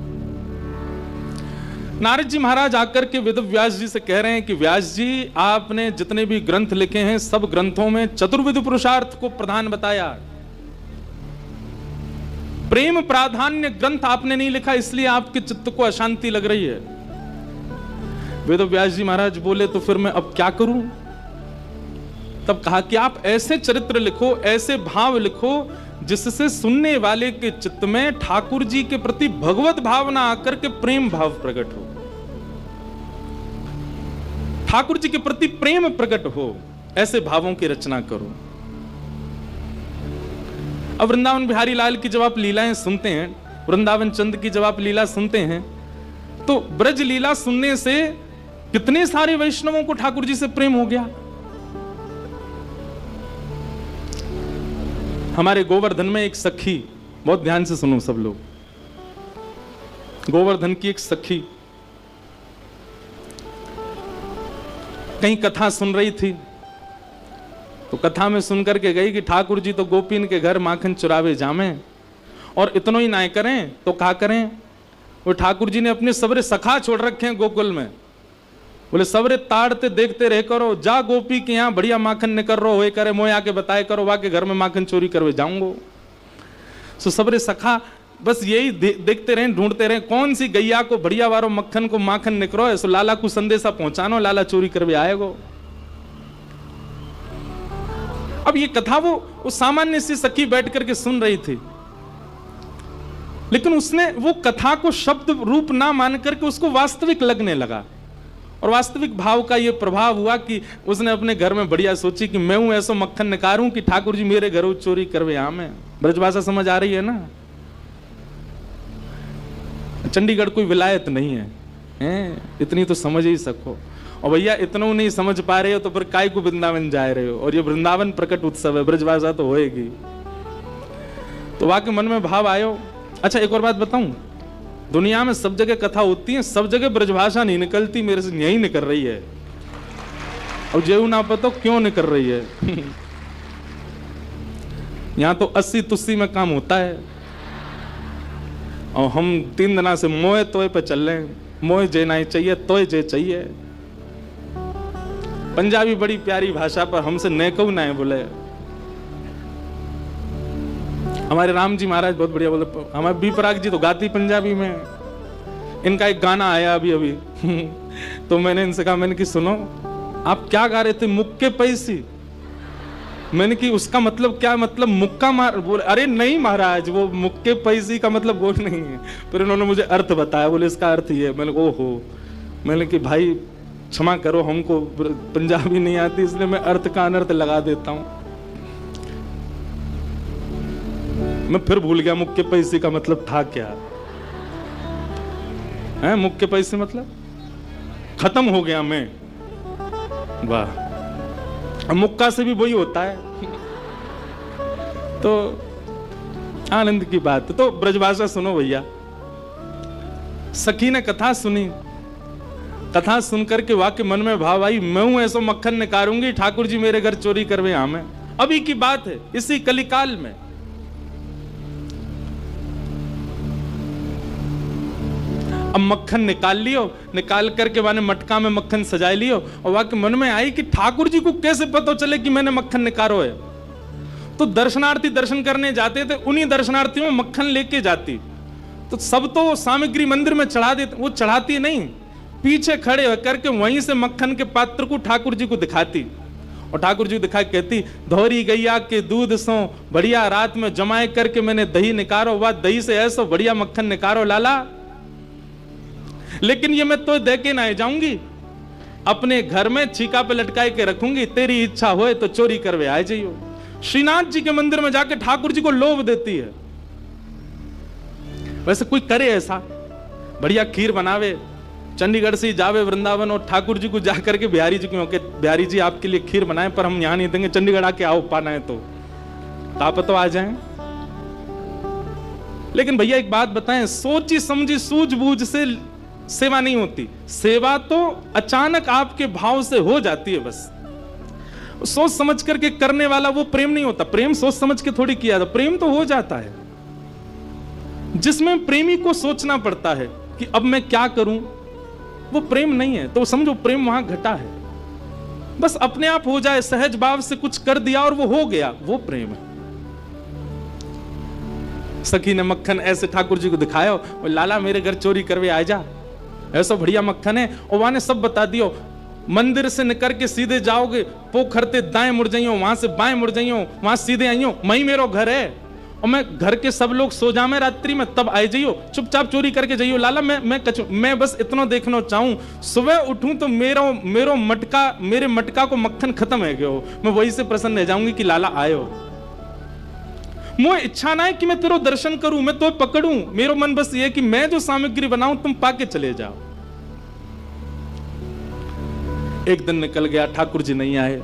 नारद जी महाराज आकर के वेद व्यास जी से कह रहे हैं कि व्यास जी, आपने जितने भी ग्रंथ लिखे हैं सब ग्रंथों में चतुर्विध पुरुषार्थ को प्रधान बताया, प्रेम प्राधान्य ग्रंथ आपने नहीं लिखा, इसलिए आपके चित्त को अशांति लग रही है। वेद व्यास जी महाराज बोले तो फिर मैं अब क्या करूं? तब कहा कि आप ऐसे चरित्र लिखो, ऐसे भाव लिखो जिससे सुनने वाले के चित्त में ठाकुर जी के प्रति भगवत भावना आकर के प्रेम भाव प्रकट हो, ठाकुर जी के प्रति प्रेम प्रकट हो, ऐसे भावों की रचना करो। अब वृंदावन बिहारी लाल की जब आप लीलाएं सुनते हैं, वृंदावन चंद की जब आप लीला सुनते हैं, तो ब्रज लीला सुनने से कितने सारे वैष्णवों को ठाकुर जी से प्रेम हो गया। हमारे गोवर्धन में एक सखी, बहुत ध्यान से सुनो सब लोग, गोवर्धन की एक सखी कहीं कथा सुन रही थी, तो कथा में सुनकर के गई कि ठाकुर जी तो गोपीन के घर माखन चुरावे जामे, और इतनो ही ना करें तो क्या करें, वो ठाकुर जी ने अपने सबरे सखा छोड़ रखे हैं गोकुल में। बोले सबरे ताड़ते देखते रह करो, जा गोपी के यहाँ बढ़िया माखन निकल रहो हुए करे, मोए आके बताए करो, वा के घर में माखन चोरी करवे जाऊंगो। सो सबरे सखा बस यही देखते रहे, ढूंढते रहे कौन सी गैया को बढ़िया वारो मक्खन को माखन निकलो है, सो लाला को संदेशा पहुंचानो, लाला चोरी करवे आएगो। अब ये कथा वो सामान्य सी सखी बैठ करके सुन रही थी, लेकिन उसने वो कथा को शब्द रूप ना मान करके उसको वास्तविक लगने लगा, और वास्तविक भाव का ये प्रभाव हुआ कि उसने अपने घर में बढ़िया सोची कि मैं हूं ऐसा मक्खन निकारूं कि ठाकुर जी मेरे घरों चोरी करवे आमे। ब्रजभाषा समझ आ रही है ना? चंडीगढ़ कोई विलायत नहीं है, इतनी तो समझ ही सको। और भैया इतना नहीं समझ पा रहे हो तो फिर काय को वृंदावन जा रहे हो, और ये वृंदावन प्रकट उत्सव है, ब्रजभाषा तो होएगी। तो वाकई मन में भाव आयो। अच्छा एक और बात बताऊं, दुनिया में सब जगह कथा होती है, सब जगह ब्रजभाषा नहीं निकलती, मेरे से यही निकल रही है, और जेऊ ना पता क्यों निकल रही है। यहां तो 80 तुस्सी में काम होता है, और हम 3 दिना से मोए तोय पे चल रहे हैं, मोए जे नहीं चाहिए तोय जे चाहिए। पंजाबी बड़ी प्यारी भाषा पर हमसे नेकऊ ना है बोले। हमारे राम जी महाराज बहुत बढ़िया बोले, हमारे बी पराग जी तो गाती पंजाबी में, इनका एक गाना आया अभी अभी तो मैंने इनसे कहा, मैंने कि सुनो आप क्या गा रहे थे, मुक्के पैसी मैंने कि उसका मतलब क्या, मतलब मुक्का मार? बोले अरे नहीं महाराज, वो मुक्के पैसी का मतलब वो नहीं है। फिर उन्होंने मुझे अर्थ बताया, बोले इसका अर्थ ये है। मैंने ओहो, मैंने कि भाई क्षमा करो, हमको पंजाबी नहीं आती, इसलिए मैं अर्थ का अनर्थ लगा देता हूं। मैं फिर भूल गया मुक्के पैसे का मतलब था क्या है। मुक्के पैसे मतलब खत्म हो गया मैं। वाह, मुक्का से भी वही होता है। तो आनंद की बात। तो ब्रजभाषा सुनो भैया। सखी ने कथा सुनी, कथा सुनकर के वाक्य मन में भाव आई, मैं हूं ऐसो मक्खन निकारूंगी, ठाकुर जी मेरे घर चोरी करवे आमे। अभी की बात है, इसी कलिकाल में। अब मक्खन निकाल लियो, निकाल करके माने मटका में मक्खन सजा लियो, और वाक्य मन में आई कि ठाकुर जी को कैसे पता चले कि मैंने मक्खन निकालो है। तो दर्शनार्थी दर्शन करने जाते थे, उन्हीं दर्शनार्थियों में मक्खन लेके जाती। तो सब तो सामग्री मंदिर में चढ़ा देते, वो चढ़ाती नहीं, पीछे खड़े होकर के वहीं से मक्खन के पात्र को ठाकुर जी को दिखाती, और ठाकुर जी दिखा कहती, धोरी गैया के दूध सो बढ़िया रात में जमाए करके मैंने दही निकारो, वह दही से ऐसो बढ़िया मक्खन निकारो लाला। लेकिन ये मैं तो दे के ना जाऊंगी, अपने घर में छीका पे लटकाए के रखूंगी, तेरी इच्छा होए तो चोरी करवे आ जाइयो। श्रीनाथ जी के मंदिर में जाके ठाकुर जी को लोभ देती है। वैसे कोई करे ऐसा, बढ़िया खीर बनावे, चंडीगढ़ से जावे वृंदावन और ठाकुर जी को जाकर के बिहारी जी क्यों के बिहारी जी आपके लिए खीर बनाए, पर हम यहां नहीं देंगे, चंडीगढ़ आके आओ, पाना है तो आप तो आ जाएं। लेकिन भैया एक बात बताएं, सोची समझी सूझबूझ से सेवा नहीं होती। सेवा तो अचानक आपके भाव से हो जाती है, बस सोच समझ करके करने वाला वो प्रेम नहीं होता। प्रेम सोच समझ के थोड़ी किया था, प्रेम तो हो जाता है जिसमें प्रेमी को सोचना पड़ता है कि अब मैं क्या करूं, वो प्रेम नहीं है। तो समझो प्रेम वहां घटा है, बस अपने आप हो जाए, सहज भाव से कुछ कर दिया और वो हो गया, वो प्रेम है। सखी ने मक्खन ऐसे ठाकुर जी को दिखाया, लाला मेरे घर चोरी करवे आ जा, ऐसा बढ़िया मक्खन है। और वहां ने सब बता दियो, मंदिर से निकल के सीधे जाओगे, पोखरते दाएं मुड़ जाइयो, वहां से बाएं मुड़ जाइयो, वहां सीधे आइयो, वहीं मेरो घर है, और मैं घर के सब लोग सो जामे रात्रि में, तब आए जाइयो, चुपचाप चोरी करके जाइयो। लाला मैं बस इतना देखना चाहूं, सुबह उठूं तो मेरे मटका को मक्खन खत्म है गयो, मैं वही से प्रसन्न रह जाऊंगी कि लाला आयो। मुझे इच्छा ना है कि मैं तेरो दर्शन करूं, मैं तो पकड़ूं, मेरा मन बस ये कि मैं जो सामग्री बनाऊं तुम पाके चले जाओ। एक दिन निकल गया, ठाकुर जी नहीं आए।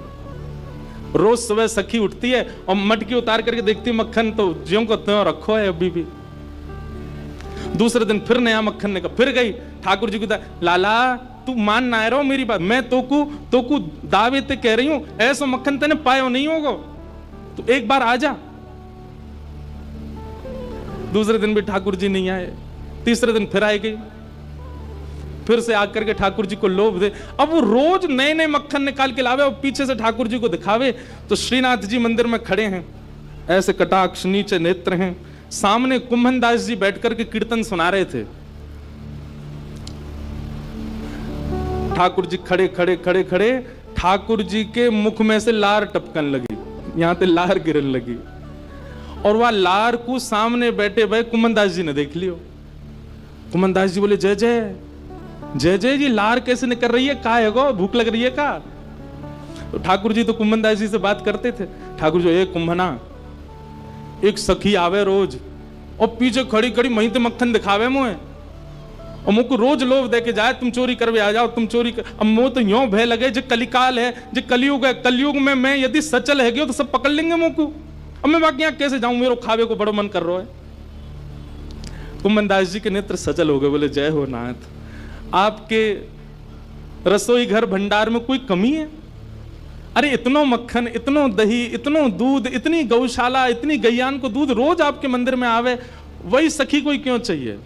रोज सुबह सखी उठती है और मटकी उतार करके देखती है मक्खन तो ज्यों को त्यों रखो है अभी भी। दूसरे दिन फिर नया मक्खन निकल, फिर गई ठाकुर जी को, लाला तू मान ना रहो मेरी बात, मैं तोकू दावे ते कह रही हूं, ऐसा मक्खन तेने पायो नहीं होगा, तो एक बार आ जा। दूसरे दिन भी ठाकुर जी नहीं आए, तीसरे दिन फिर आए गई, फिर से आकर के ठाकुर जी को लोभ दे। अब वो रोज नए नए मक्खन निकाल के लावे और पीछे से ठाकुर जी को दिखावे। तो श्रीनाथ जी मंदिर में खड़े हैं, ऐसे कटाक्ष नीचे नेत्र हैं, सामने कुंभन दास जी बैठकर के कीर्तन सुना रहे थे। ठाकुर जी खड़े खड़े खड़े खड़े, ठाकुर जी के मुख में से लार टपकन लगी, यहां पे लार गिरन लगी, और वह लार को सामने बैठे भाई कुंभन दास जी ने देख लियो। कुंभन दास जी बोले, जय जय जय जय जी, लार कैसे निकल रही है, का है गो, भूख लग रही है का? तो ठाकुर जी तो कुंभन दास जी से बात करते थे। ठाकुर जी, एक कुंभना, एक सखी आवे रोज और पीछे खड़ी खड़ी वहीं ते मक्खन दिखावे मुझे, और मुझको रोज लोभ दे के जाए, तुम चोरी करवे आ जाओ, तुम चोरी कर। अब मुझे तो यूं भय लगे, जो कलिकाल है, जो कलयुग है, कलयुग में मैं यदि सचल है गयो तो सब पकड़ लेंगे मुझको। अब मैं बाकी यहां कैसे जाऊं, मेरे खावे को बड़ो मन कर रहा है। कुंभन दास जी के नेत्र सचल हो गए, बोले, जय हो नाथ, आपके रसोई घर भंडार में कोई कमी है? अरे इतनो मक्खन, इतनो दही, इतनो दूध, इतनी गौशाला, इतनी गैयान को दूध रोज आपके मंदिर में आवे, वही सखी कोई क्यों चाहिए?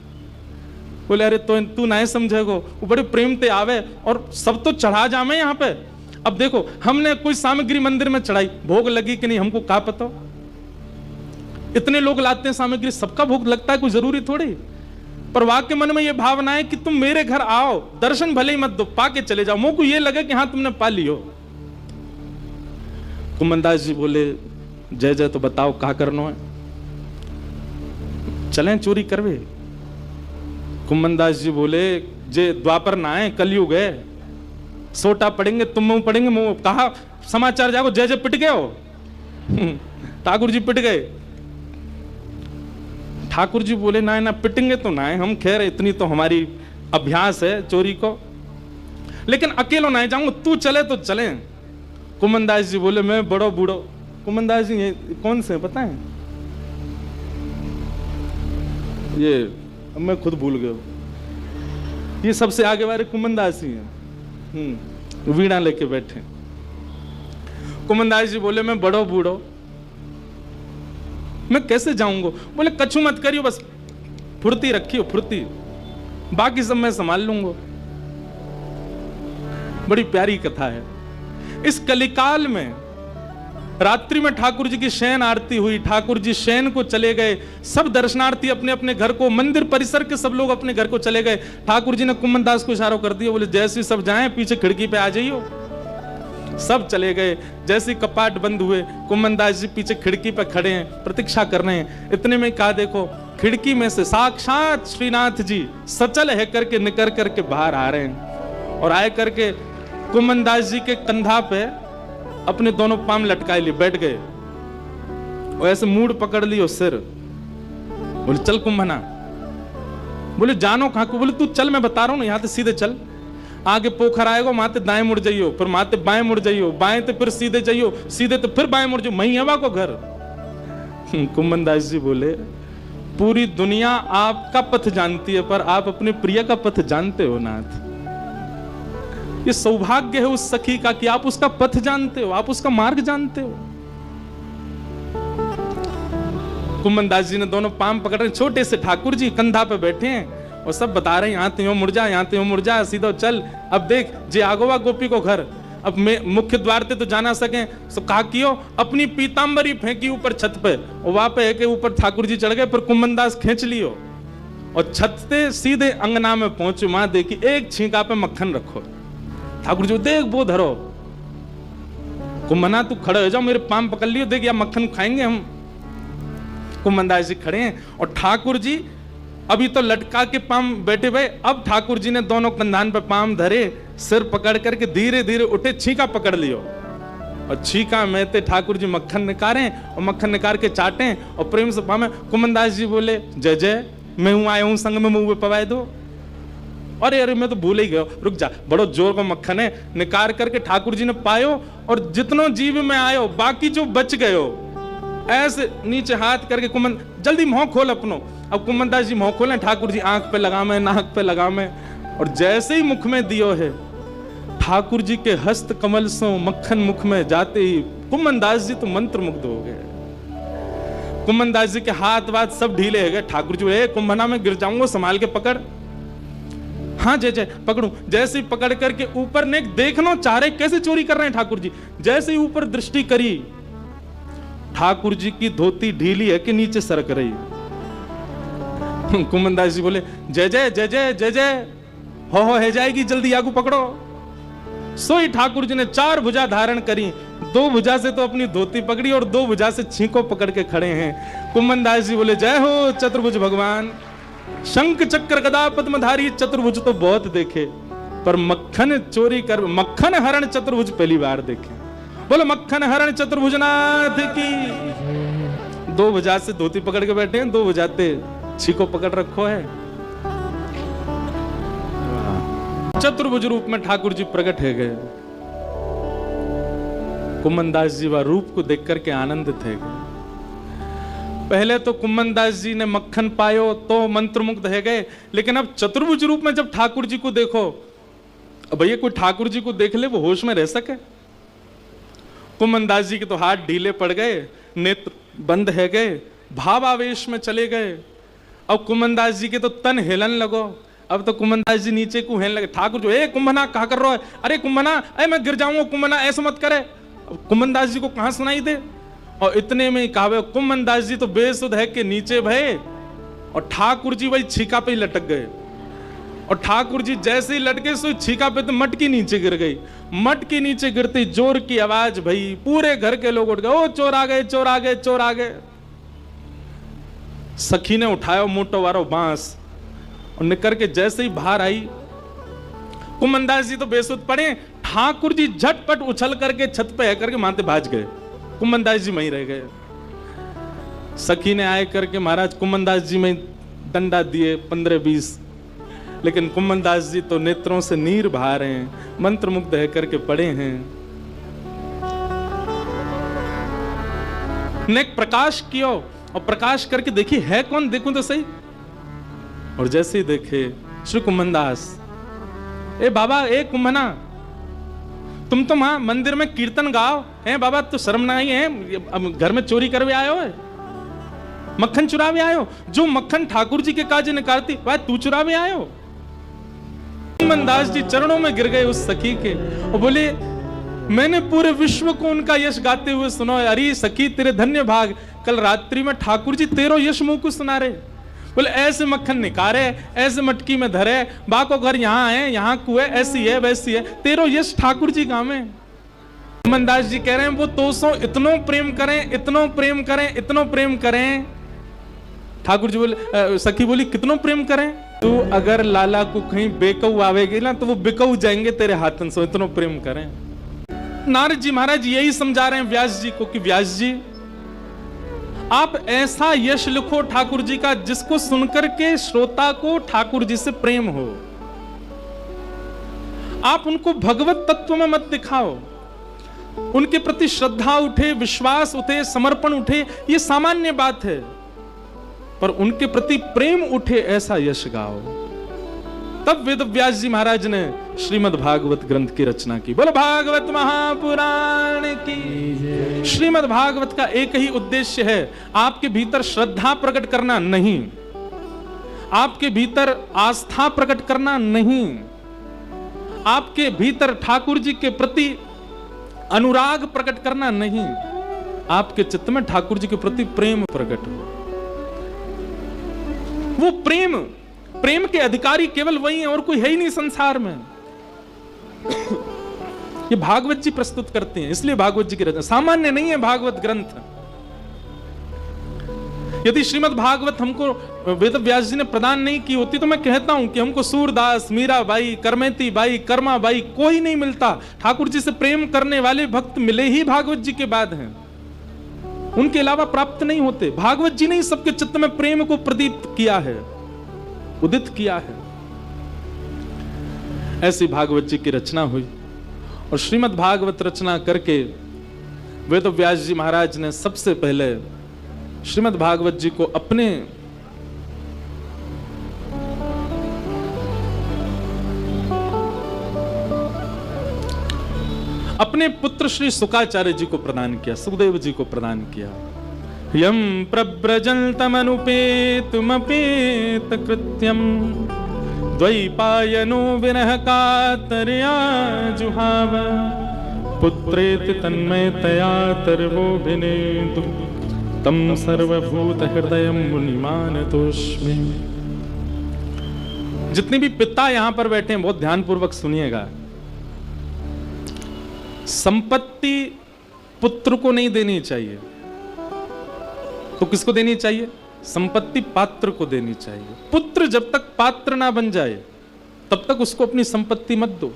बोले, अरे तो तू नहीं समझेगो, वो बड़े प्रेम ते आवे और सब तो चढ़ा जामे यहाँ पे। अब देखो, हमने कोई सामग्री मंदिर में चढ़ाई, भोग लगी कि नहीं हमको क्या पता, इतने लोग लाते हैं सामग्री, सबका भोग लगता है, कोई जरूरी थोड़ी। पर वाक्य मन में ये भावना है कि तुम मेरे घर आओ, दर्शन भले ही मत दो, पाके चले जाओ, मुझको ये लगे कि हाँ तुमने पा लियो। कुमनदास जी बोले जय जय, तो बताओ कहा करनो है, चलें चोरी करवे। कुमनदास जी बोले जे द्वापर ना आए, कलयुग है, सोटा पड़ेंगे तुम मुंह पड़ेंगे मुंह। कहा समाचार जागो, जय जय पिट गए हो। ठाकुर जी पिट गए। ठाकुर जी बोले ना ना पिटेंगे तो ना, हम खैर इतनी तो हमारी अभ्यास है चोरी को, लेकिन अकेलो ना जाऊंगा, तू चले तो चले। कुमनदास जी बोले मैं बड़ो बूढ़ो। कुमनदास जी ये कौन से पता है? ये मैं खुद भूल गया, ये सबसे आगे वाले कुमनदास ही हैं, वीणा लेके बैठे। कुमनदास जी बोले मैं बड़ो बूढ़ो, मैं कैसे जाऊंगा? बोले कछु मत करियो, बस फुर्ती रखियो फुर्ती, बाकी सब मैं संभाल लूंगा। बड़ी प्यारी कथा है। इस कलिकाल में रात्रि में ठाकुर जी की शयन आरती हुई, ठाकुर जी शयन को चले गए, सब दर्शनार्थी अपने अपने घर को, मंदिर परिसर के सब लोग अपने घर को चले गए। ठाकुर जी ने कुमनदास को इशारा कर दिया, बोले जैसे सब जाएं पीछे खिड़की पे आ जाइयो। सब चले गए। जैसे कपाट बंद हुए, कुमनदास जी पीछे खिड़की पे खड़े हैं, प्रतीक्षा कर रहे हैं। इतने में कहा देखो खिड़की में से साक्षात श्रीनाथ जी सचल है करके निकल करके बाहर आ रहे हैं, और आए करके कुमनदास जी के कंधा पे अपने दोनों पांव लटकाए लिए बैठ गए, और ऐसे मूड पकड़ लियो सिर। बोले चल कुंभना। बोले जानो कहां को? बोले तू चल, मैं बता रहा हूं ना, यहां से सीधे चल, आगे पोखर आएगा, माते दाएं मुड़ जाइयो, फिर माते बाएं मुड़ जाइयो, बाएं तो फिर सीधे जाइयो, सीधे तो फिर बाएं मुड़ जाइयो, मही हवा को घर। कुमनदास जी बोले पूरी दुनिया आपका पथ जानती है, पर आप अपने प्रिय का पथ जानते हो नाथ। ये सौभाग्य है उस सखी का कि आप उसका पथ जानते हो, आप उसका मार्ग जानते हो। कुमनदास जी ने दोनों पांव पकड़ रहे, छोटे से ठाकुर जी कंधा पे बैठे हैं और सब बता रहे हैं यहाँ तो मुड़ जा, यहाँ तो मुड़ जा, सीधा चल। अब देख जे आगोवा गोपी को घर, अब मैं मुख्य द्वार ते तो जाना सके, तो कहा कियो अपनी पीतांबरी फेंकी ऊपर छत पे, और वहां पे के ऊपर ठाकुर जी चढ़ गए, पर कुमनदास खींच लियो और छत से सीधे अंगना में पहुंचे। वहां देखी एक छींका पे मक्खन रखो। ठाकुर जी देख वो धरो। कुमना तू खड़े हो जाओ, मेरे पाम पकड़ लियो, देख या मक्खन खाएंगे हम। कुमनदास जी खड़े हैं और ठाकुर जी अभी तो लटका के पाम बैठे भाई, अब ठाकुर जी ने दोनों कंधान पे पाम धरे, सिर पकड़ करके धीरे धीरे उठे, छींका पकड़ लियो, और छींका में ते ठाकुर जी मक्खन निकाले और मक्खन निकाल के चाटे और प्रेम से पामे। कुमनदास जी बोले जय जय, मैं हूं आया हूं संग में, मुंह पे पवाए दो। अरे अरे मैं तो भूल ही गया, रुक जा, बड़ो जोर का मक्खन है। निकाल करके ठाकुर जी ने पायो, और जितनो जीव में आयो बाकी जो बच गयो, ऐसे नीचे हाथ करके कुमन जल्दी मुंह खोल अपनो। अब कुमनदास जी मुंह खोले, ठाकुर जी आंख पे लगामे, नाक पे लगामे, और जैसे ही मुख में दियो है, ठाकुर जी के हस्त कमल से मक्खन मुख में जाते ही कुमनदास जी तो मंत्र मुग्ध हो गए। कुमनदास जी के हाथ वाथ सब ढीले हो गए। ठाकुर जी कुंभना में गिर जाऊंगा, संभाल के पकड़। हाँ जय जय पकड़ू। जैसे ही पकड़ करके ऊपर ने देखना चाह रहे कैसे चोरी कर रहे हैं ठाकुर जी, जैसे ही ऊपर दृष्टि करी, ठाकुर जी की धोती ढीली है कि नीचे सरक रही। कुमनदास जी बोले जय जय जय जय जय जय, हो है जाएगी, जल्दी आगू पकड़ो। सोई ठाकुर जी ने 4 भुजा धारण करी, 2 भुजा से तो अपनी धोती पकड़ी और 2 भुजा से छींको पकड़ के खड़े हैं। कुमनदास जी बोले जय हो चतुर्भुज भगवान। शंख चक्र गदा पद्मधारी चतुर्भुज तो बहुत देखे, पर मक्खन चोरी कर, मक्खन हरण चतुर्भुज पहली बार देखे। बोलो मक्खन हरण चतुर्भुज नाथ की। 2 भुजा से धोती पकड़ के बैठे हैं, 2 भुजाते छीको पकड़ रखो है। चतुर्भुज रूप में ठाकुर जी प्रकट है गए। कुमनदास जी वह रूप को देख करके आनंदित है गए। पहले तो कुमनदास जी ने मक्खन पायो तो मंत्रमुग्ध है गए, लेकिन अब चतुर्भुज रूप में जब ठाकुर जी को देखो, भैया कोई ठाकुर जी को देख ले वो होश में रह सके? कुमनदास जी के तो हाथ ढीले पड़ गए, नेत्र बंद है गए, भाव आवेश में चले गए। अब कुमनदास जी के तो तन हिलन लगो। अब तो कुमनदास जी नीचे को हिलने लगे। ठाकुर जो कुंभना कहा कर रहा है, अरे कुंभना मैं गिर जाऊंगा, कुंभना ऐसा मत करे। कुमनदास जी को कहां सुनाई दे, और इतने में ही कहा कुमनदास जी तो बेसुध है कि नीचे भय, और ठाकुर जी वही छीका पे ही लटक गए। और ठाकुर जी जैसे ही लटके सो छीका पे तो मटकी नीचे गिर गई। मटकी नीचे गिरते जोर की आवाज भई, पूरे घर के लोग उठ गए, ओ चोर आ गए, चोर आ गए, चोर आ गए। सखी ने उठाया मोटो वारो बांस और निकर के जैसे ही बाहर आई, कुमनदास जी तो बेसुध पड़े। ठाकुर जी झटपट उछल करके छत पे है करके माथे भाज गए। कुमनदास जी वहीं रह गए। सखी ने आए करके महाराज कुमनदास जी में डंडा दिए 15-20, लेकिन कुमनदास जी तो नेत्रों से नीर बहा रहे हैं, मंत्र मुग्ध है करके पड़े हैं। ने प्रकाश किया और प्रकाश करके देखी है कौन, देखूं तो सही। और जैसे ही देखे श्री कुमनदास, ए बाबा, ए कुम्भना, तुम तो वहां मंदिर में कीर्तन गाओ है बाबा, तो शर्म ना आई है? अब घर में चोरी करवे आयो है, मक्खन चुरावे आयो? जो मक्खन ठाकुर जी के काजे निकालती वह तू चुरावे आयो? कुमनदास जी चरणों में गिर गए उस सखी के और बोले, मैंने पूरे विश्व को उनका यश गाते हुए सुनो। अरे सखी तेरे धन्य भाग, कल रात्रि में ठाकुर जी तेरो यश मुंह को सुना रहे। बोले ऐसे मक्खन निकारे, ऐसे मटकी में धरे, बाको घर यहाँ है, यहाँ कुएं, ऐसी है वैसी है, तेरो यश ठाकुर जी गावे। कुमनदास जी कह रहे हैं वो तो सो इतनो प्रेम करें, इतनो प्रेम करें, इतनो प्रेम करें। ठाकुर जी बोले, सखी बोली कितनो प्रेम करें? तू अगर लाला को कहीं बेकऊ आवेगी ना तो वो बिकऊ जाएंगे तेरे हाथन से, इतनो प्रेम करें। नारद जी महाराज यही समझा रहे हैं व्यास जी को कि व्यास जी आप ऐसा यश लिखो ठाकुर जी का जिसको सुनकर के श्रोता को ठाकुर जी से प्रेम हो। आप उनको भगवत तत्व में मत दिखाओ, उनके प्रति श्रद्धा उठे, विश्वास उठे, समर्पण उठे, ये सामान्य बात है, पर उनके प्रति प्रेम उठे ऐसा यश गाओ। तब वेद व्यास जी महाराज ने श्रीमद् भागवत ग्रंथ की रचना की। बोलो भागवत महापुराण की। श्रीमद् भागवत का एक ही उद्देश्य है, आपके भीतर श्रद्धा प्रकट करना नहीं, आपके भीतर आस्था प्रकट करना नहीं, आपके भीतर ठाकुर जी के प्रति अनुराग प्रकट करना नहीं, आपके चित्त में ठाकुर जी के प्रति प्रेम प्रकट हो। वो प्रेम के अधिकारी केवल वही हैं और कोई है ही नहीं संसार में। ये भागवत जी प्रस्तुत करते हैं, इसलिए भागवत जी की रचना सामान्य नहीं है। भागवत ग्रंथ, यदि श्रीमद् भागवत हमको वेद व्यास जी ने प्रदान नहीं की होती तो मैं कहता हूं कि हमको सूरदास, मीराबाई, करमेती बाई, कर्मा बाई कोई नहीं मिलता। ठाकुर जी से प्रेम करने वाले भक्त मिले ही भागवत जी के बाद हैं, उनके अलावा प्राप्त नहीं होते। भागवत जी ने ही सबके चित्त में प्रेम को प्रदीप्त किया है, उदित किया है। ऐसी भागवत जी की रचना हुई और श्रीमद् भागवत रचना करके वेद व्यास जी महाराज ने सबसे पहले श्रीमद् भागवत जी को अपने पुत्र श्री शुकाचार्य जी को प्रदान किया, सुखदेव जी को प्रदान किया। यम प्रव्रजन्तमनुपेतुमपेत कृत्यम द्वैपायनो विरह कातर्या जुहाव पुत्रेति तन्मयतया तर्वोभिनेतु तम सर्वभूत हृदयं मुनिमानतोस्मि। जितने भी पिता यहां पर बैठे हैं बहुत ध्यानपूर्वक सुनिएगा। संपत्ति पुत्र को नहीं देनी चाहिए, तो किसको देनी चाहिए? संपत्ति पात्र को देनी चाहिए। पुत्र जब तक पात्र ना बन जाए तब तक उसको अपनी संपत्ति मत दो।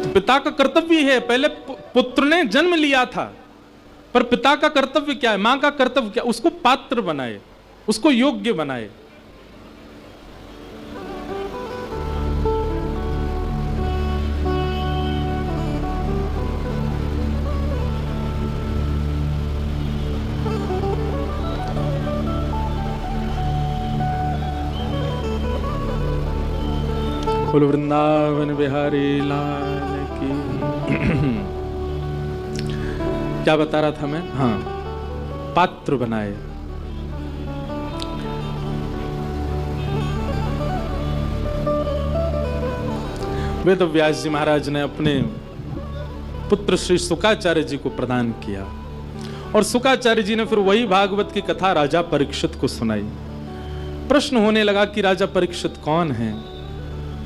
तो पिता का कर्तव्य है, पहले पुत्र ने जन्म लिया था, पर पिता का कर्तव्य क्या है, मां का कर्तव्य क्या? उसको पात्र बनाए, उसको योग्य बनाए। बोलो वृंदावन बिहारी लाल की। क्या बता रहा था मैं? हाँ, पात्र बनाए। वेद व्यास जी महाराज ने अपने पुत्र श्री शुकाचार्य जी को प्रदान किया और शुकाचार्य जी ने फिर वही भागवत की कथा राजा परीक्षित को सुनाई। प्रश्न होने लगा कि राजा परीक्षित कौन है।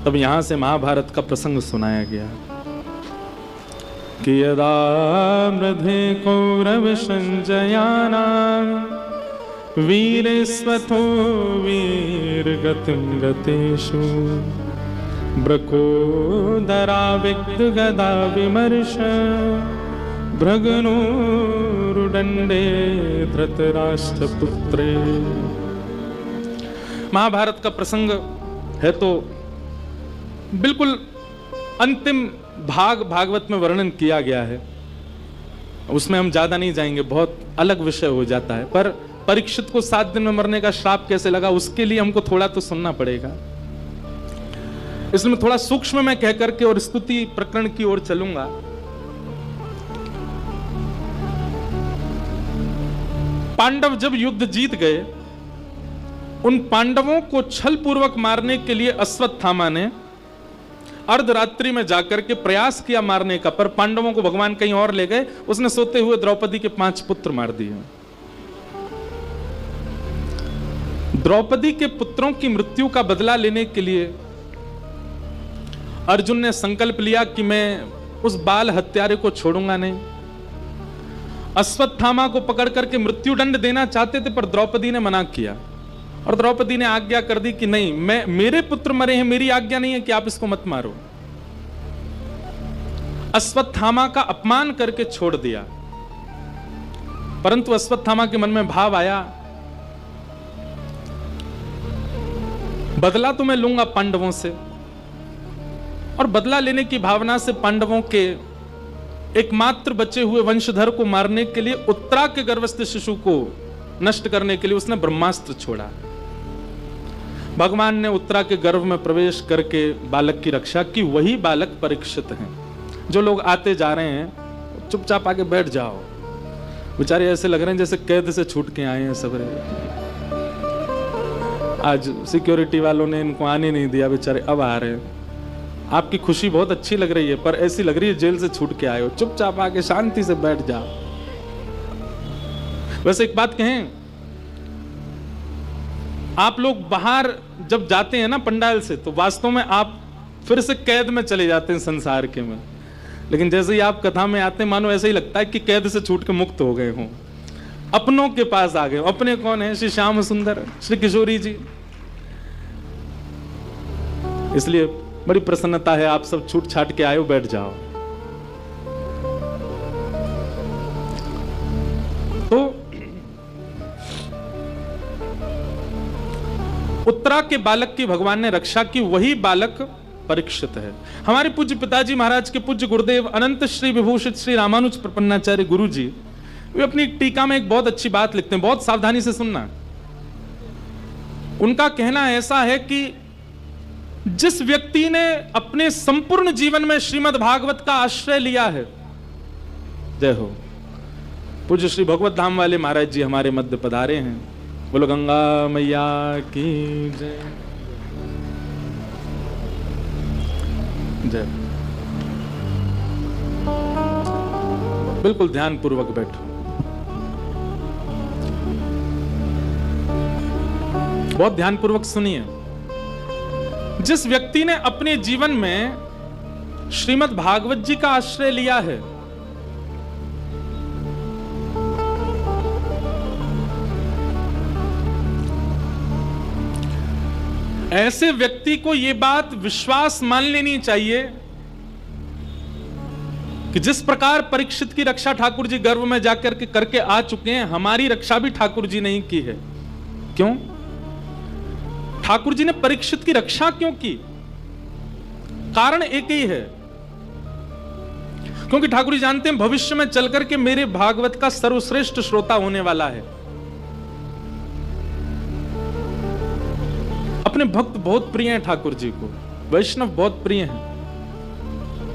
तब यहां से महाभारत का प्रसंग सुनाया गया कि यदा मृधे कौरव संजयानां वीरेस्वथो वीरगतिं गतेषु ब्रकोदरा विक्तगदा विमर्श भृगुनुरुदण्डे धृतराष्ट्रपुत्रे। महाभारत का प्रसंग है तो बिल्कुल अंतिम भाग भागवत में वर्णन किया गया है, उसमें हम ज्यादा नहीं जाएंगे, बहुत अलग विषय हो जाता है। पर परीक्षित को 7 दिन में मरने का श्राप कैसे लगा उसके लिए हमको थोड़ा तो सुनना पड़ेगा, इसलिए मैं थोड़ा सूक्ष्म में कह करके और स्तुति प्रकरण की ओर चलूंगा। पांडव जब युद्ध जीत गए, उन पांडवों को छल पूर्वक मारने के लिए अश्वत्थामा ने अर्धरात्रि में जाकर के प्रयास किया मारने का, पर पांडवों को भगवान कहीं और ले गए। उसने सोते हुए द्रौपदी के 5 पुत्र मार दिए। द्रौपदी के पुत्रों की मृत्यु का बदला लेने के लिए अर्जुन ने संकल्प लिया कि मैं उस बाल हत्यारे को छोड़ूंगा नहीं। अश्वत्थामा को पकड़ करके मृत्युदंड देना चाहते थे, पर द्रौपदी ने मना किया और द्रौपदी ने आज्ञा कर दी कि नहीं, मेरे पुत्र मरे हैं, मेरी आज्ञा नहीं है कि आप इसको मत मारो। अश्वत्थामा का अपमान करके छोड़ दिया। परंतु अश्वत्थामा के मन में भाव आया, बदला तो मैं लूंगा पांडवों से, और बदला लेने की भावना से पांडवों के एकमात्र बचे हुए वंशधर को मारने के लिए, उत्तरा के गर्भस्थ शिशु को नष्ट करने के लिए उसने ब्रह्मास्त्र छोड़ा। भगवान ने उत्तरा के गर्भ में प्रवेश करके बालक की रक्षा की। वही बालक परीक्षित हैं। जो लोग आते जा रहे हैं चुपचाप आके बैठ जाओ, बेचारे ऐसे लग रहे हैं जैसे कैद से छूट के आए हैं सबरे। आज सिक्योरिटी वालों ने इनको आने नहीं दिया, बेचारे अब आ रहे हैं। आपकी खुशी बहुत अच्छी लग रही है, पर ऐसी लग रही है जेल से छूट के आए हो। चुपचाप आके शांति से बैठ जाओ। वैसे एक बात कहें, आप लोग बाहर जब जाते हैं ना पंडाल से, तो वास्तव में आप फिर से कैद में चले जाते हैं संसार के में। लेकिन जैसे ही आप कथा में आते हैं, मानो ऐसे ही लगता है कि कैद से छूट के मुक्त हो गए हों, अपनों के पास आ गए। अपने कौन है? श्री श्याम सुंदर, श्री किशोरी जी। इसलिए बड़ी प्रसन्नता है, आप सब छूट छाट के आए हो, बैठ जाओ। तो उत्तरा के बालक की भगवान ने रक्षा की। वही बालक परीक्षित है। हमारे पूज्य पिताजी महाराज के पूज्य गुरुदेव अनंत श्री विभूषित श्री रामानुज प्रपन्नाचार्य गुरु जी, वे अपनी टीका में एक बहुत अच्छी बात लिखते हैं, बहुत सावधानी से सुनना। उनका कहना ऐसा है कि जिस व्यक्ति ने अपने संपूर्ण जीवन में श्रीमद् भागवत का आश्रय लिया है, जय हो, पूज्य श्री भगवत धाम वाले महाराज जी हमारे मध्य पधारे हैं। बोलो गंगा मैया की जय जय। बिल्कुल ध्यान पूर्वक बैठो, बहुत ध्यान पूर्वक सुनिए। जिस व्यक्ति ने अपने जीवन में श्रीमद् भागवत जी का आश्रय लिया है, ऐसे व्यक्ति को यह बात विश्वास मान लेनी चाहिए कि जिस प्रकार परीक्षित की रक्षा ठाकुर जी गर्भ में जाकर के करके आ चुके हैं, हमारी रक्षा भी ठाकुर जी नहीं की है। क्यों? ठाकुर जी ने परीक्षित की रक्षा क्यों की? कारण एक ही है, क्योंकि ठाकुर जी जानते हैं भविष्य में चल करके मेरे भागवत का सर्वश्रेष्ठ श्रोता होने वाला है। अपने भक्त बहुत प्रिय हैं ठाकुर जी को, वैष्णव बहुत प्रिय हैं,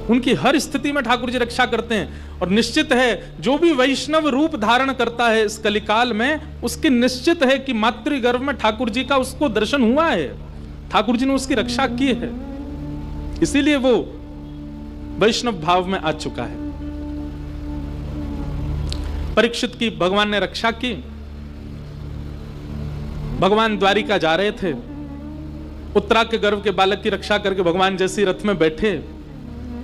उनकी हर स्थिति में ठाकुर जी रक्षा करते हैं। और निश्चित है जो भी वैष्णव रूप धारण करता है इस कलिकाल में, उसकी निश्चित है कि मातृगर्भ में ठाकुर जी का उसको दर्शन हुआ है, ठाकुर जी ने उसकी रक्षा की है, इसीलिए वो वैष्णव भाव में आ चुका है। परीक्षित की भगवान ने रक्षा की। भगवान द्वारिका जा रहे थे, उत्तरा के गर्भ के बालक की रक्षा करके भगवान जैसे रथ में बैठे,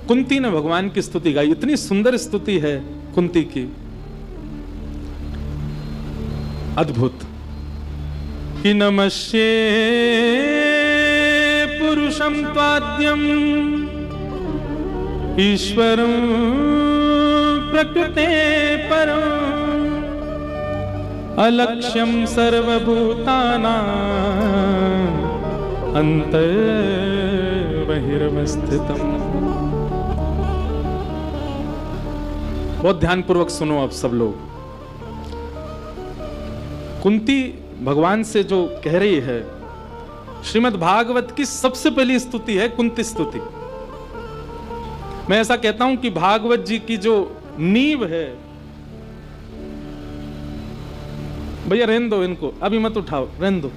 कुंती ने भगवान की स्तुति गाई। इतनी सुंदर स्तुति है कुंती की, अद्भुत। कि नमस्ये पुरुषं त्वाद्यं ईश्वरं प्रकृते परं अलक्ष्यं सर्वभूतानां अंतर्बहिर्वस्थितम्। बहुत ध्यानपूर्वक सुनो अब सब लोग। कुंती भगवान से जो कह रही है, श्रीमद् भागवत की सबसे पहली स्तुति है कुंती स्तुति। मैं ऐसा कहता हूं कि भागवत जी की जो नींव है, भैया रहने दो इनको, अभी मत उठाओ, रहने दो।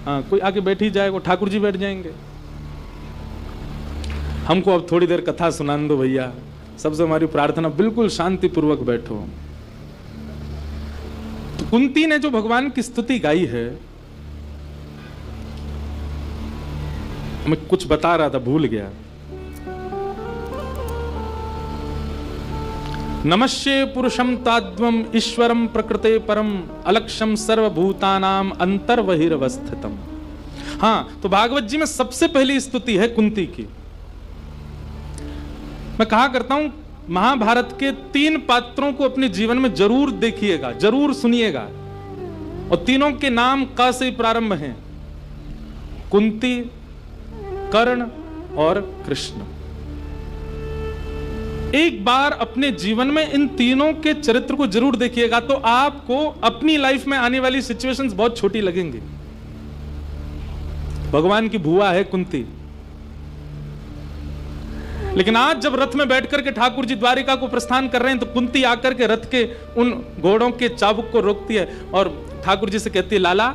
हाँ, कोई आके बैठ ही जाएगा, ठाकुर जी बैठ जाएंगे। हमको अब थोड़ी देर कथा सुनाने दो भैया। सबसे हमारी प्रार्थना, बिल्कुल शांति पूर्वक बैठो। तो कुंती ने जो भगवान की स्तुति गाई है, मैं कुछ बता रहा था, भूल गया। नमस्ये पुरुषं ताद्वम ईश्वरं प्रकृते परम अलक्ष्यं सर्वभूतानां अंतर्बहिर्वस्थितम्। हाँ, तो भागवत जी में सबसे पहली स्तुति है कुंती की। मैं कहा करता हूं, महाभारत के 3 पात्रों को अपने जीवन में जरूर देखिएगा, जरूर सुनिएगा, और तीनों के नाम क से प्रारंभ हैं, कुंती, कर्ण और कृष्ण। एक बार अपने जीवन में इन तीनों के चरित्र को जरूर देखिएगा, तो आपको अपनी लाइफ में आने वाली सिचुएशंस बहुत छोटी लगेंगी। भगवान की बुआ है कुंती, लेकिन आज जब रथ में बैठ करके ठाकुर जी द्वारिका को प्रस्थान कर रहे हैं, तो कुंती आकर के रथ के उन घोड़ों के चाबुक को रोकती है और ठाकुर जी से कहती है, लाला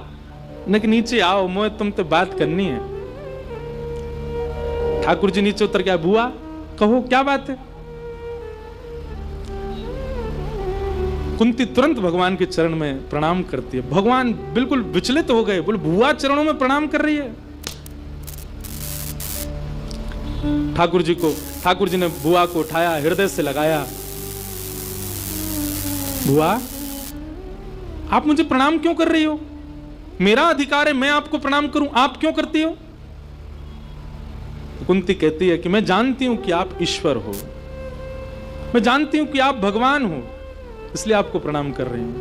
न नीचे आओ, मोए तुमसे बात करनी है। ठाकुर जी नीचे उतर गया, बुआ कहो क्या बात है। कुंती तुरंत भगवान के चरण में प्रणाम करती है। भगवान बिल्कुल विचलित हो गए, बोले बुआ चरणों में प्रणाम कर रही है। ठाकुर जी ने बुआ को उठाया, हृदय से लगाया। बुआ आप मुझे प्रणाम क्यों कर रही हो? मेरा अधिकार है मैं आपको प्रणाम करूं, आप क्यों करती हो? कुंती कहती है कि मैं जानती हूं कि आप ईश्वर हो, मैं जानती हूं कि आप भगवान हो, इसलिए आपको प्रणाम कर रही हूं।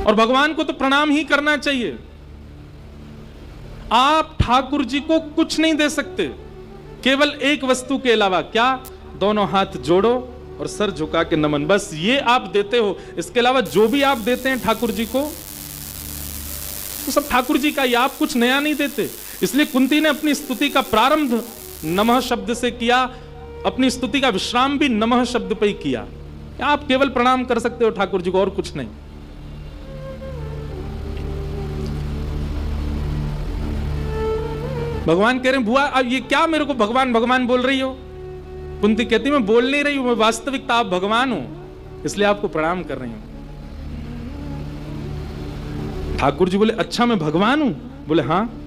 और भगवान को तो प्रणाम ही करना चाहिए। आप ठाकुर जी को कुछ नहीं दे सकते, केवल एक वस्तु के अलावा। क्या? दोनों हाथ जोड़ो और सर झुका के नमन, बस ये आप देते हो। इसके अलावा जो भी आप देते हैं ठाकुर जी को, तो सब ठाकुर जी का, ये आप कुछ नया नहीं देते। इसलिए कुंती ने अपनी स्तुति का प्रारंभ नमः शब्द से किया, अपनी स्तुति का विश्राम भी नमः शब्द पे ही किया। आप केवल प्रणाम कर सकते हो ठाकुर जी को, और कुछ नहीं। भगवान कह रहे हैं, बुआ अब ये क्या मेरे को भगवान भगवान बोल रही हो? कुंती कहती मैं बोल नहीं रही हूं, मैं वास्तविकता आप भगवान हो, इसलिए आपको प्रणाम कर रही हूं। ठाकुर जी बोले, अच्छा मैं भगवान हूं? बोले हाँ।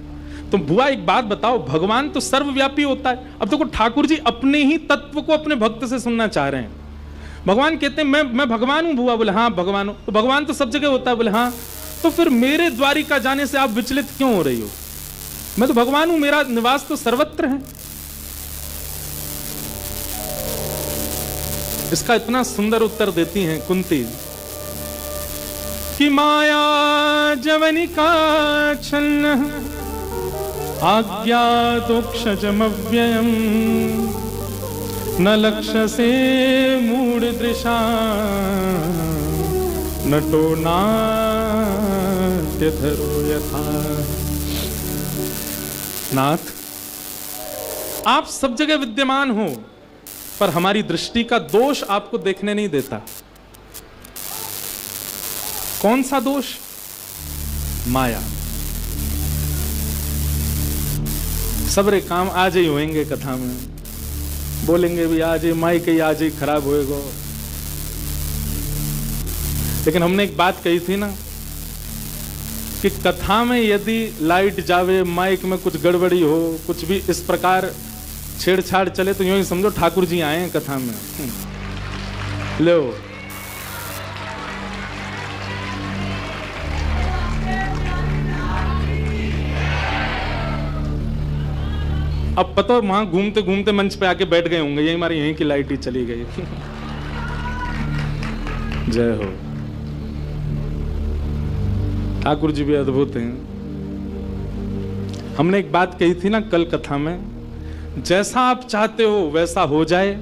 तो बुआ एक बात बताओ, भगवान तो सर्वव्यापी होता है। अब देखो ठाकुर जी अपने ही तत्व को अपने भक्त से सुनना चाह रहे हैं। भगवान कहते हैं मैं भगवान हूं। बुआ बोले हाँ भगवान हूं। तो भगवान तो सब जगह होता है। बोले हाँ। तो फिर मेरे द्वारिका जाने से आप विचलित क्यों हो रही हो? मैं तो भगवान हूं, मेरा निवास तो सर्वत्र है। इसका इतना सुंदर उत्तर देती हैं कुंती कि माया जवनिका छन्न आज्ञातोक्षजमव्ययम् न लक्ष्यसे मूढ़दृशा नटो नाट्यधरो यथा। नाथ, आप सब जगह विद्यमान हो, पर हमारी दृष्टि का दोष आपको देखने नहीं देता। कौन सा दोष? माया। सबरे काम आज ही होंगे, कथा में बोलेंगे भी आज ही, माई के आज ही खराब होएगा। लेकिन हमने एक बात कही थी ना कि कथा में यदि लाइट जावे, माइक में कुछ गड़बड़ी हो, कुछ भी इस प्रकार छेड़छाड़ चले तो यूं ही समझो ठाकुर जी आए हैं कथा में। लो अब पता वहां घूमते घूमते मंच पे आके बैठ गए होंगे, यही हमारी यहीं की लाइट ही चली गई। जय हो। ठाकुर जी भी अद्भुत हैं। हमने एक बात कही थी ना कल कथा में, जैसा आप चाहते हो वैसा हो जाए,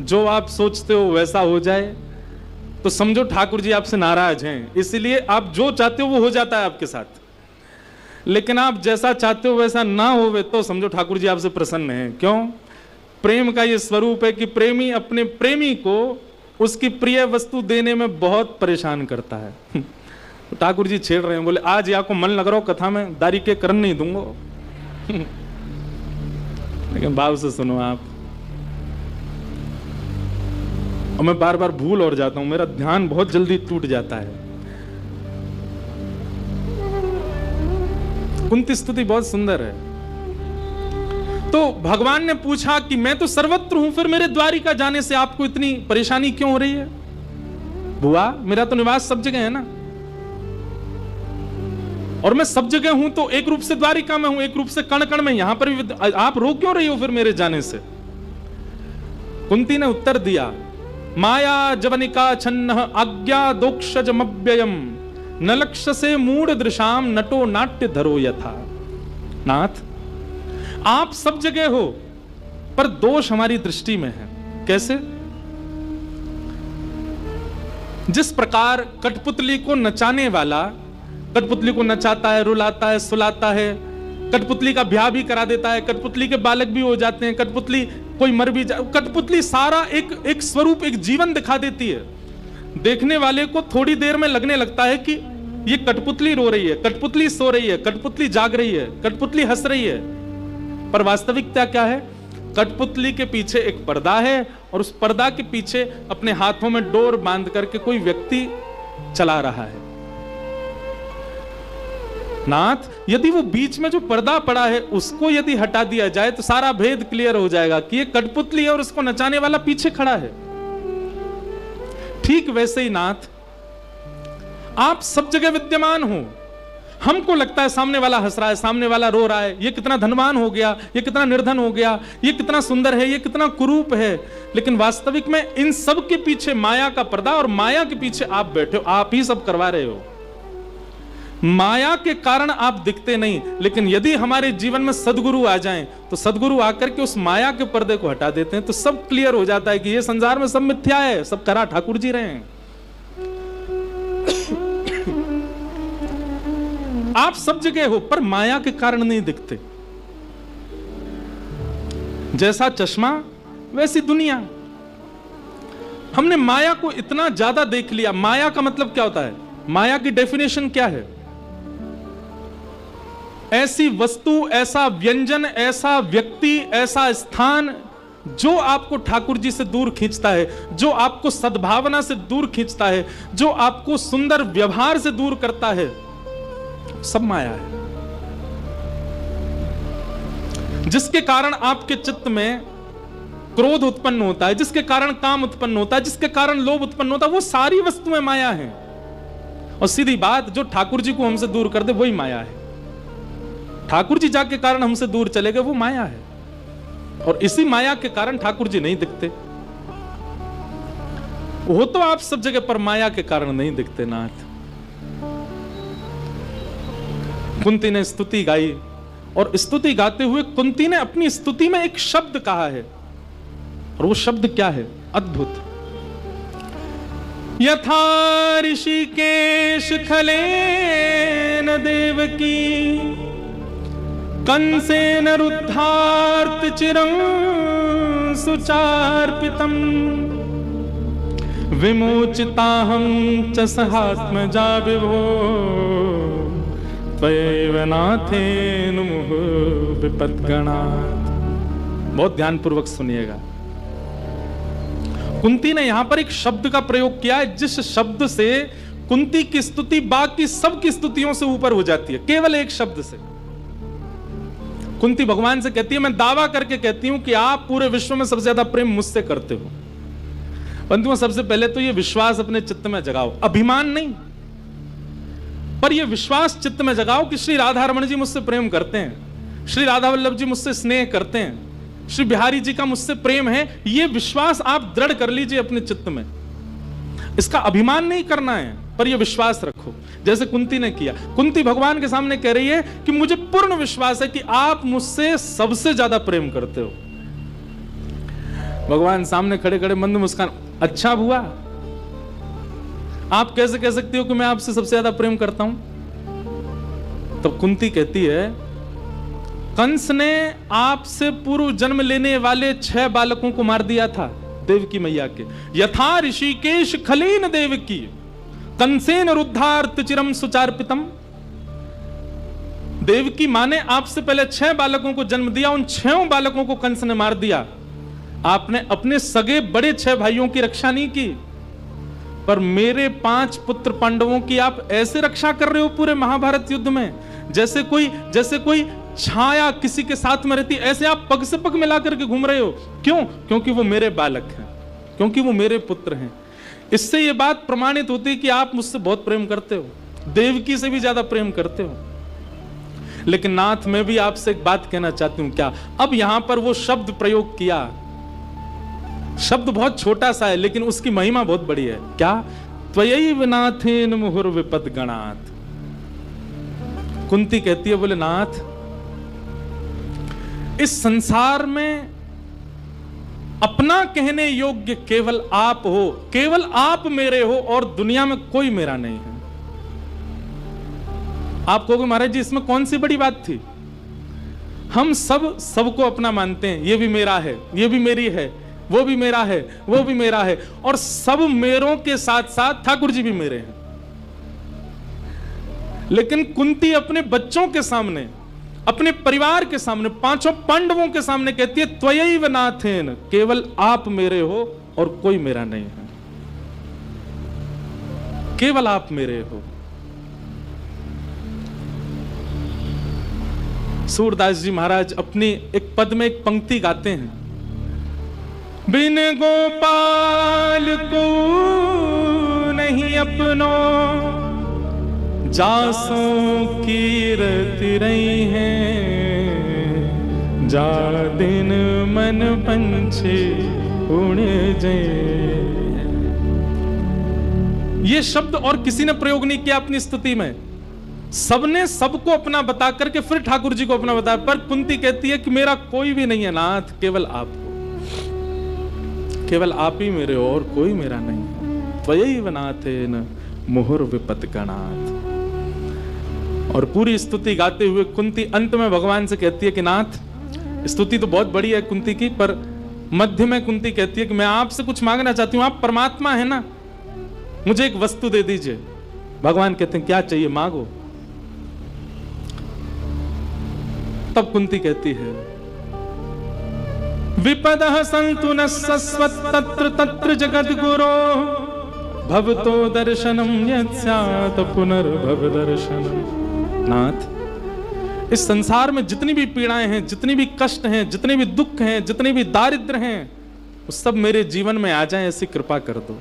जो आप सोचते हो वैसा हो जाए, तो समझो ठाकुर जी आपसे नाराज हैं, इसलिए आप जो चाहते हो वो हो जाता है आपके साथ। लेकिन आप जैसा चाहते हो वैसा ना होवे तो समझो ठाकुर जी आपसे प्रसन्न हैं। क्यों? प्रेम का ये स्वरूप है कि प्रेमी अपने प्रेमी को उसकी प्रिय वस्तु देने में बहुत परेशान करता है। तो ठाकुर जी छेड़ रहे हैं, बोले आज या को मन लग रहा हो कथा में दारी के करण नहीं दूंगा। लेकिन भाव से सुनो आप, और मैं बार बार भूल और जाता हूं, मेरा ध्यान बहुत जल्दी टूट जाता है। कुंती स्तुति बहुत सुंदर है। तो भगवान ने पूछा कि मैं तो सर्वत्र हूं, फिर मेरे द्वारिका जाने से आपको इतनी परेशानी क्यों हो रही है? बुआ, मेरा तो निवास सब जगह है ना, और मैं सब जगह हूं तो एक रूप से द्वारिका में हूं, एक रूप से कण कण में, यहां पर भी आप रोक क्यों रही हो फिर मेरे जाने से? कुंती ने उत्तर दिया, माया जवनिका छन्न आज्ञा दोक्षजमव्ययम न लक्ष्य से मूढ़ दृशाम नटो नाट्य धरो यथा। नाथ, आप सब जगह हो पर दोष हमारी दृष्टि में है। कैसे? जिस प्रकार कठपुतली को नचाने वाला कठपुतली को नचाता है, रुलाता है, सुलाता है, कठपुतली का ब्याह भी करा देता है, कठपुतली के बालक भी हो जाते हैं, कठपुतली कोई मर भी जाए, कठपुतली सारा एक स्वरूप, एक जीवन दिखा देती है। देखने वाले को थोड़ी देर में लगने लगता है कि ये कठपुतली रो रही है, कठपुतली सो रही है, कठपुतली जाग रही है, कठपुतली हंस रही है, पर वास्तविकता क्या है? कठपुतली के पीछे एक पर्दा है और उस पर्दा के पीछे अपने हाथों में डोर बांध करके कोई व्यक्ति चला रहा है। नाथ, यदि वो बीच में जो पर्दा पड़ा है उसको यदि हटा दिया जाए तो सारा भेद क्लियर हो जाएगा कि ये कठपुतली है और उसको नचाने वाला पीछे खड़ा है। ठीक वैसे ही नाथ, आप सब जगह विद्यमान हो। हमको लगता है सामने वाला हंस रहा है, सामने वाला रो रहा है, ये कितना धनवान हो गया, ये कितना निर्धन हो गया, ये कितना सुंदर है, ये कितना कुरूप है, लेकिन वास्तविक में इन सब के पीछे माया का पर्दा, और माया के पीछे आप बैठे हो, आप ही सब करवा रहे हो। माया के कारण आप दिखते नहीं, लेकिन यदि हमारे जीवन में सदगुरु आ जाएं तो सदगुरु आकर के उस माया के पर्दे को हटा देते हैं, तो सब क्लियर हो जाता है कि ये संसार में सब मिथ्या है, सब करा ठाकुर जी रहे हैं। आप सब जगह हो पर माया के कारण नहीं दिखते। जैसा चश्मा वैसी दुनिया। हमने माया को इतना ज्यादा देख लिया। माया का मतलब क्या होता है? माया की डेफिनेशन क्या है? ऐसी वस्तु, ऐसा व्यंजन, ऐसा व्यक्ति, ऐसा स्थान जो आपको ठाकुर जी से दूर खींचता है, जो आपको सद्भावना से दूर खींचता है, जो आपको सुंदर व्यवहार से दूर करता है, सब माया है। जिसके कारण आपके चित्त में क्रोध उत्पन्न होता है, जिसके कारण काम उत्पन्न होता है, जिसके कारण लोभ उत्पन्न होता है, वो सारी वस्तुएं माया हैं। और सीधी बात, जो ठाकुर जी को हमसे दूर कर दे वही माया है। ठाकुर जी जाके कारण हमसे दूर चले गए, वो माया है। और इसी माया के कारण ठाकुर जी नहीं दिखते। हो तो आप सब जगह पर माया के कारण नहीं दिखते नाथ। कुंती ने स्तुति गाई, और ऋस्तुति गाते हुए कुंती ने अपनी स्तुति में एक शब्द कहा है, और वो शब्द क्या है? अद्भुत। यथा ऋषिकेश खलेन देवकी कंसेन रुद्धार्त चिरं सुचार्पितम् विमोचिताहं च सहात्मजा विभो त्वयैव नाथेन मुहुः विपद्गणात्। बहुत ध्यानपूर्वक सुनिएगा। कुंती ने यहां पर एक शब्द का प्रयोग किया है, जिस शब्द से कुंती की स्तुति बाकी सबकी स्तुतियों से ऊपर हो जाती है केवल एक शब्द से। कुंती भगवान से कहती है, मैं दावा करके कहती हूं कि आप पूरे विश्व में सबसे ज्यादा प्रेम मुझसे करते हो। बंधुओं, सबसे पहले तो यह विश्वास अपने चित्त में जगाओ, अभिमान नहीं, पर यह विश्वास चित्त में जगाओ कि श्री राधा रमण जी मुझसे प्रेम करते हैं, श्री राधा वल्लभ जी मुझसे स्नेह करते हैं, श्री बिहारी जी का मुझसे प्रेम है। यह विश्वास आप दृढ़ कर लीजिए अपने चित्त में। इसका अभिमान नहीं करना है, पर यह विश्वास रखो, जैसे कुंती ने किया। कुंती भगवान के सामने कह रही है कि मुझे पूर्ण विश्वास है कि आप मुझसे सबसे ज्यादा प्रेम करते हो। भगवान सामने खड़े खड़े मंद मुस्कान, अच्छा हुआ, आप कैसे कह सकते हो कि मैं आपसे सबसे ज्यादा प्रेम करता हूं? तब कुंती कहती है, कंस ने आपसे पूर्व जन्म लेने वाले 6 बालकों को मार दिया था, देवकी मैया के। यथा ऋषिकेश खलीन देवकी कंसेन रुद्धार्थ चिरम सुचार्पितम। देवकी मां ने आपसे पहले 6 बालकों को जन्म दिया, उन 6 बालकों को कंस ने मार दिया। आपने अपने सगे बड़े 6 भाइयों की रक्षा नहीं की, पर मेरे 5 पुत्र पांडवों की आप ऐसे रक्षा कर रहे हो पूरे महाभारत युद्ध में, जैसे कोई छाया किसी के साथ में रहती, ऐसे आप पग से पग मिला करके घूम रहे हो। क्यों? क्योंकि वो मेरे बालक हैं, क्योंकि वो मेरे पुत्र हैं। इससे यह बात प्रमाणित होती है कि आप मुझसे बहुत प्रेम करते हो, देवकी से भी ज्यादा प्रेम करते हो। लेकिन नाथ, मैं भी आपसे एक बात कहना चाहती हूं। क्या? अब यहां पर वो शब्द प्रयोग किया, शब्द बहुत छोटा सा है लेकिन उसकी महिमा बहुत बड़ी है। क्या? त्वयैव नाथेन मुहुर्विपद गणात्। कुंती कहती है, बोले नाथ, इस संसार में अपना कहने योग्य केवल आप हो, केवल आप मेरे हो और दुनिया में कोई मेरा नहीं है। आप कहोगे महाराज जी इसमें कौन सी बड़ी बात थी? हम सबको अपना मानते हैं, ये भी मेरा है, ये भी मेरी है, वो भी मेरा है, वो भी मेरा है, और सब मेरों के साथ साथ ठाकुर जी भी मेरे हैं। लेकिन कुंती अपने बच्चों के सामने, अपने परिवार के सामने, 5 पांडवों के सामने कहती है, त्वयैव नाथेन, केवल आप मेरे हो और कोई मेरा नहीं है, केवल आप मेरे हो। सूरदास जी महाराज अपनी एक पद में एक पंक्ति गाते हैं, बिन गोपाल को नहीं अपनो, जासों की रति रही है, जा दिन मन पंछी उड़ जाए। ये शब्द और किसी ने प्रयोग नहीं किया अपनी स्तुति में, सबने सबको अपना बता करके फिर ठाकुर जी को अपना बताया। पर कुंती कहती है कि मेरा कोई भी नहीं है नाथ, केवल आप हो, केवल आप ही मेरे हो और कोई मेरा नहीं है। त्वयैव नाथेन मुहुर्विपद गणात्। और पूरी स्तुति गाते हुए कुंती अंत में भगवान से कहती है कि नाथ, स्तुति तो बहुत बड़ी है कुंती की, पर मध्य में कुंती कहती है कि मैं आपसे कुछ मांगना चाहती हूं, आप परमात्मा है ना, मुझे एक वस्तु दे दीजिए। भगवान कहते हैं क्या चाहिए, मांगो। तब कुंती कहती है, विपदः सन्तु न सस्वत् तत्र तत्र जगद्गुरो, भवतो दर्शनम यत् स्यात् पुनर्भव दर्शनम। नाथ, इस संसार में जितनी भी पीड़ाएं हैं, जितनी भी कष्ट हैं, जितने भी दुख हैं, जितने भी दारिद्र हैं, वो सब मेरे जीवन में आ जाएं, ऐसी कृपा कर दो।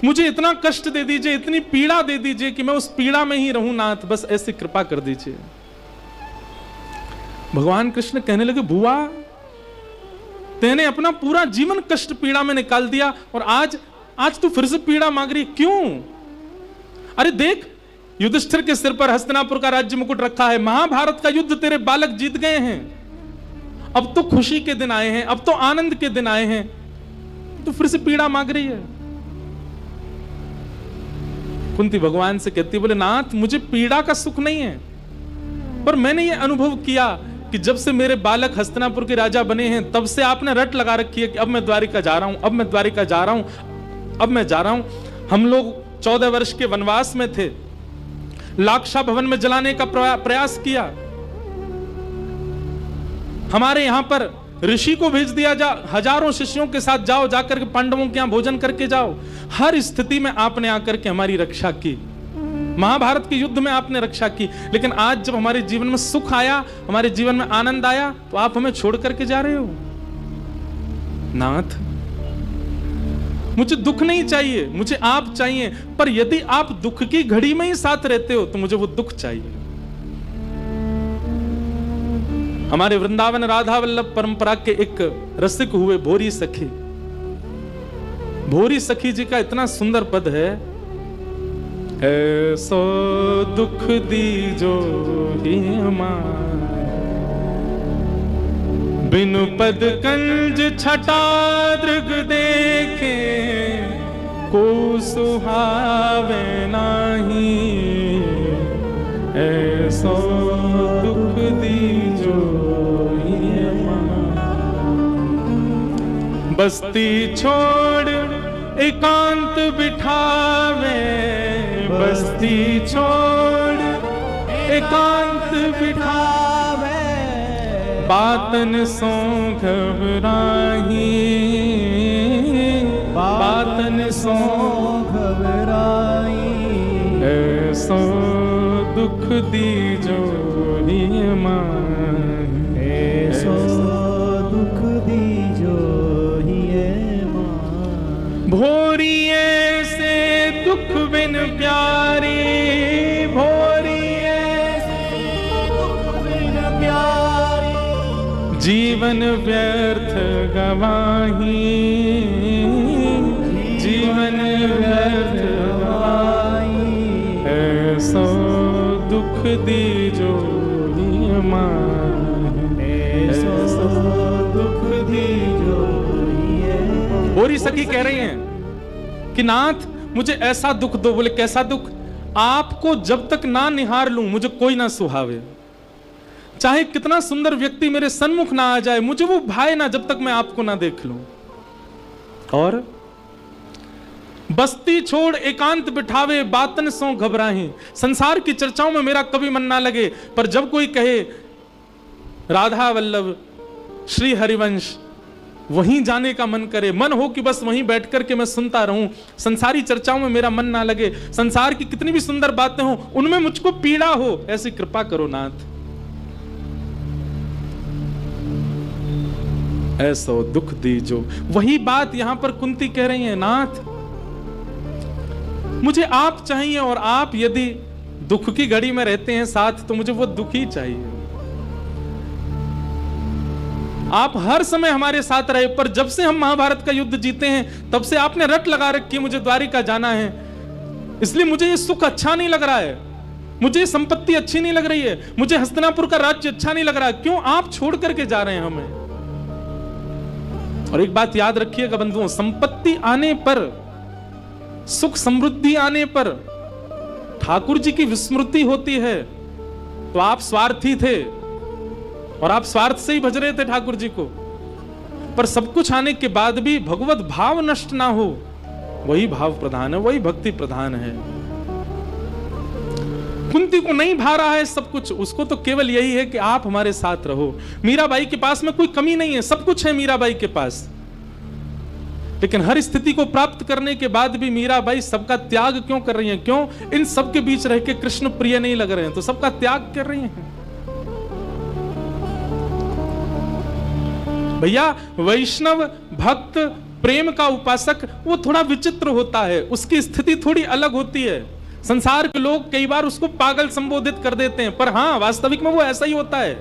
मुझे इतना कष्ट दे दीजिए, इतनी पीड़ा दे दीजिए कि मैं उस पीड़ा में ही रहूं नाथ, बस ऐसी कृपा कर दीजिए। भगवान कृष्ण कहने लगे, बुआ तेने अपना पूरा जीवन कष्ट पीड़ा में निकाल दिया और आज तू फिर से पीड़ा मांग रही, क्यों? अरे देख, युधिष्ठिर के सिर पर हस्तिनापुर का राज्य मुकुट रखा है, महाभारत का युद्ध तेरे बालक जीत गए हैं, अब तो खुशी के दिन आए हैं, अब तो आनंद के दिन आए हैं, तो फिर से पीड़ा मांग रही है। कुंती भगवान से कहती, बोले नाथ, मुझे पीड़ा का सुख नहीं है, पर मैंने ये अनुभव किया कि जब से मेरे बालक हस्तिनापुर के राजा बने हैं, तब से आपने रट लगा रखी है कि अब मैं द्वारिका जा रहा हूं, अब मैं द्वारिका जा रहा हूं, अब मैं जा रहा हूं। हम लोग 14 वर्ष के वनवास में थे, लाक्षा भवन में जलाने का प्रयास किया, हमारे यहां पर ऋषि को भेज दिया, हजारों शिष्यों के साथ जाओ, जाकर के पांडवों के यहां भोजन करके जाओ। हर स्थिति में आपने आकर के हमारी रक्षा की, महाभारत के युद्ध में आपने रक्षा की। लेकिन आज जब हमारे जीवन में सुख आया, हमारे जीवन में आनंद आया, तो आप हमें छोड़ करके जा रहे हो। नाथ, मुझे दुख नहीं चाहिए, मुझे आप चाहिए। पर यदि आप दुख की घड़ी में ही साथ रहते हो तो मुझे वो दुख चाहिए। हमारे वृंदावन राधा वल्लभ परंपरा के एक रसिक हुए भोरी सखी। भोरी सखी जी का इतना सुंदर पद है, ऐसो दुख दीजो ही हमार, बिनु पद कंज छटा दृग देखे, को सुहावे नाही, ऐसो दुख दीजो ही हमार। बस्ती छोड़ एकांत बिठावे, बस्ती छोड़ एकांत बिठावे, बातन सो घबराही, बातन सो घबराही, ऐसो दुख दीजो ही हमार, ऐसो दुख दीजो ही हमार। भोरिए से दुख बिन प्यारी, भोरिए से दुख बिन प्यारी, जीवन व्यर्थ गवाही, जीवन व्यर्थ गवाही, ऐसो दुख दीजो ही हमार, ऐसो दुख दीजो ही हमार। भोरी सखी कह रही हैं कि नाथ मुझे ऐसा दुख दो। बोले कैसा दुख? आपको जब तक ना निहार लूं मुझे कोई ना सुहावे। चाहे कितना सुंदर व्यक्ति मेरे सन्मुख ना आ जाए, मुझे वो भाए ना जब तक मैं आपको ना देख लूं। और बस्ती छोड़ एकांत बिठावे, बातन सो घबराहे। संसार की चर्चाओं में मेरा कभी मन ना लगे, पर जब कोई कहे राधा वल्लभ, श्री हरिवंश, वहीं जाने का मन करे, मन हो कि बस वहीं बैठ कर के मैं सुनता रहूं। संसारी चर्चाओं में मेरा मन ना लगे, संसार की कितनी भी सुंदर बातें हो उनमें मुझको पीड़ा हो, ऐसी कृपा करो नाथ। ऐसो दुख दीजो। वही बात यहां पर कुंती कह रही है, नाथ मुझे आप चाहिए, और आप यदि दुख की घड़ी में रहते हैं साथ तो मुझे वो दुख ही चाहिए। आप हर समय हमारे साथ रहे, पर जब से हम महाभारत का युद्ध जीते हैं तब से आपने रट लगा रखी है मुझे द्वारिका जाना है, इसलिए मुझे ये सुख अच्छा नहीं लग रहा है, मुझे ये संपत्ति अच्छी नहीं लग रही है, मुझे हस्तिनापुर का राज्य अच्छा नहीं लग रहा है। क्यों आप छोड़ करके जा रहे हैं हमें? और एक बात याद रखिएगा बंधुओं, संपत्ति आने पर, सुख समृद्धि आने पर ठाकुर जी की विस्मृति होती है। तो आप स्वार्थी थे और आप स्वार्थ से ही भज रहे थे ठाकुर जी को, पर सब कुछ आने के बाद भी भगवत भाव नष्ट ना हो, वही भाव प्रधान है, वही भक्ति प्रधान है। कुंती को नहीं भा रहा है सब कुछ, उसको तो केवल यही है कि आप हमारे साथ रहो। मीराबाई के पास में कोई कमी नहीं है, सब कुछ है मीराबाई के पास, लेकिन हर स्थिति को प्राप्त करने के बाद भी मीराबाई सबका त्याग क्यों कर रही हैं? क्यों इन सबके बीच रह के कृष्ण प्रिय नहीं लग रहे हैं, तो सबका त्याग कर रही हैं। भैया वैष्णव भक्त प्रेम का उपासक वो थोड़ा विचित्र होता है, उसकी स्थिति थोड़ी अलग होती है। संसार के लोग कई बार उसको पागल संबोधित कर देते हैं, पर हां वास्तविक में वो ऐसा ही होता है।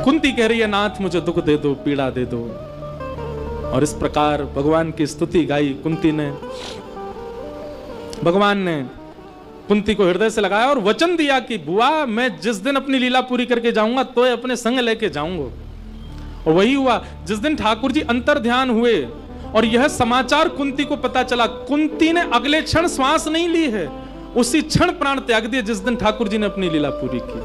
कुंती कह रही है, नाथ मुझे दुख दे दो, पीड़ा दे दो। और इस प्रकार भगवान की स्तुति गाई कुंती ने। भगवान ने कुंती को हृदय से लगाया और वचन दिया कि बुआ मैं जिस दिन अपनी लीला पूरी करके जाऊंगा तो अपने संग लेके जाऊंगा। और वही हुआ, जिस दिन ठाकुर जी अंतर ध्यान हुए और यह समाचार कुंती को पता चला, कुंती ने अगले क्षण श्वास नहीं ली है, उसी क्षण प्राण त्याग दिए जिस दिन ठाकुर जी ने अपनी लीला पूरी की।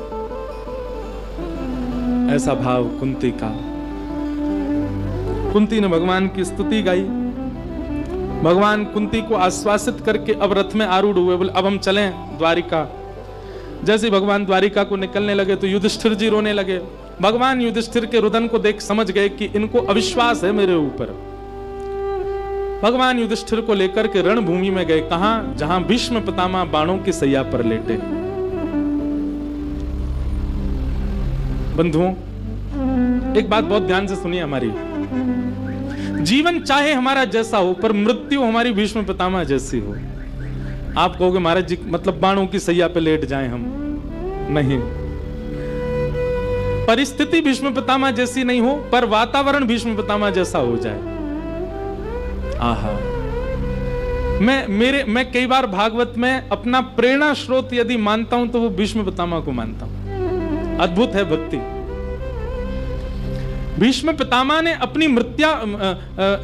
ऐसा भाव कुंती का। कुंती ने भगवान की स्तुति गाई। भगवान कुंती को आश्वासित करके अब रथ में आरूढ़ हुए, बोले अब हम चलें द्वारिका। जैसे भगवान द्वारिका को निकलने लगे तो युधिष्ठिर जी रोने लगे। भगवान युधिष्ठिर के रुदन को देख समझ गए कि इनको अविश्वास है मेरे ऊपर। भगवान युधिष्ठिर को लेकर के रणभूमि में गए। कहां? जहां भीष्म पितामह बाणों की सैया पर लेटे। बंधुओं, एक बात बहुत ध्यान से सुनिए हमारी। जीवन चाहे हमारा जैसा हो, पर मृत्यु हमारी भीष्म पितामह जैसी हो। आप कहोगे महाराज जी मतलब बाणों की सैया पे लेट जाएं हम? नहीं, परिस्थिति भीष्म पितामह जैसी नहीं हो, पर वातावरण भीष्म पितामह जैसा हो जाए। आहा, मैं कई बार भागवत में अपना प्रेरणा स्रोत यदि मानता हूं तो वो भीष्म पितामह को मानता हूं। अद्भुत है भक्ति। भीष्म पितामह ने अपनी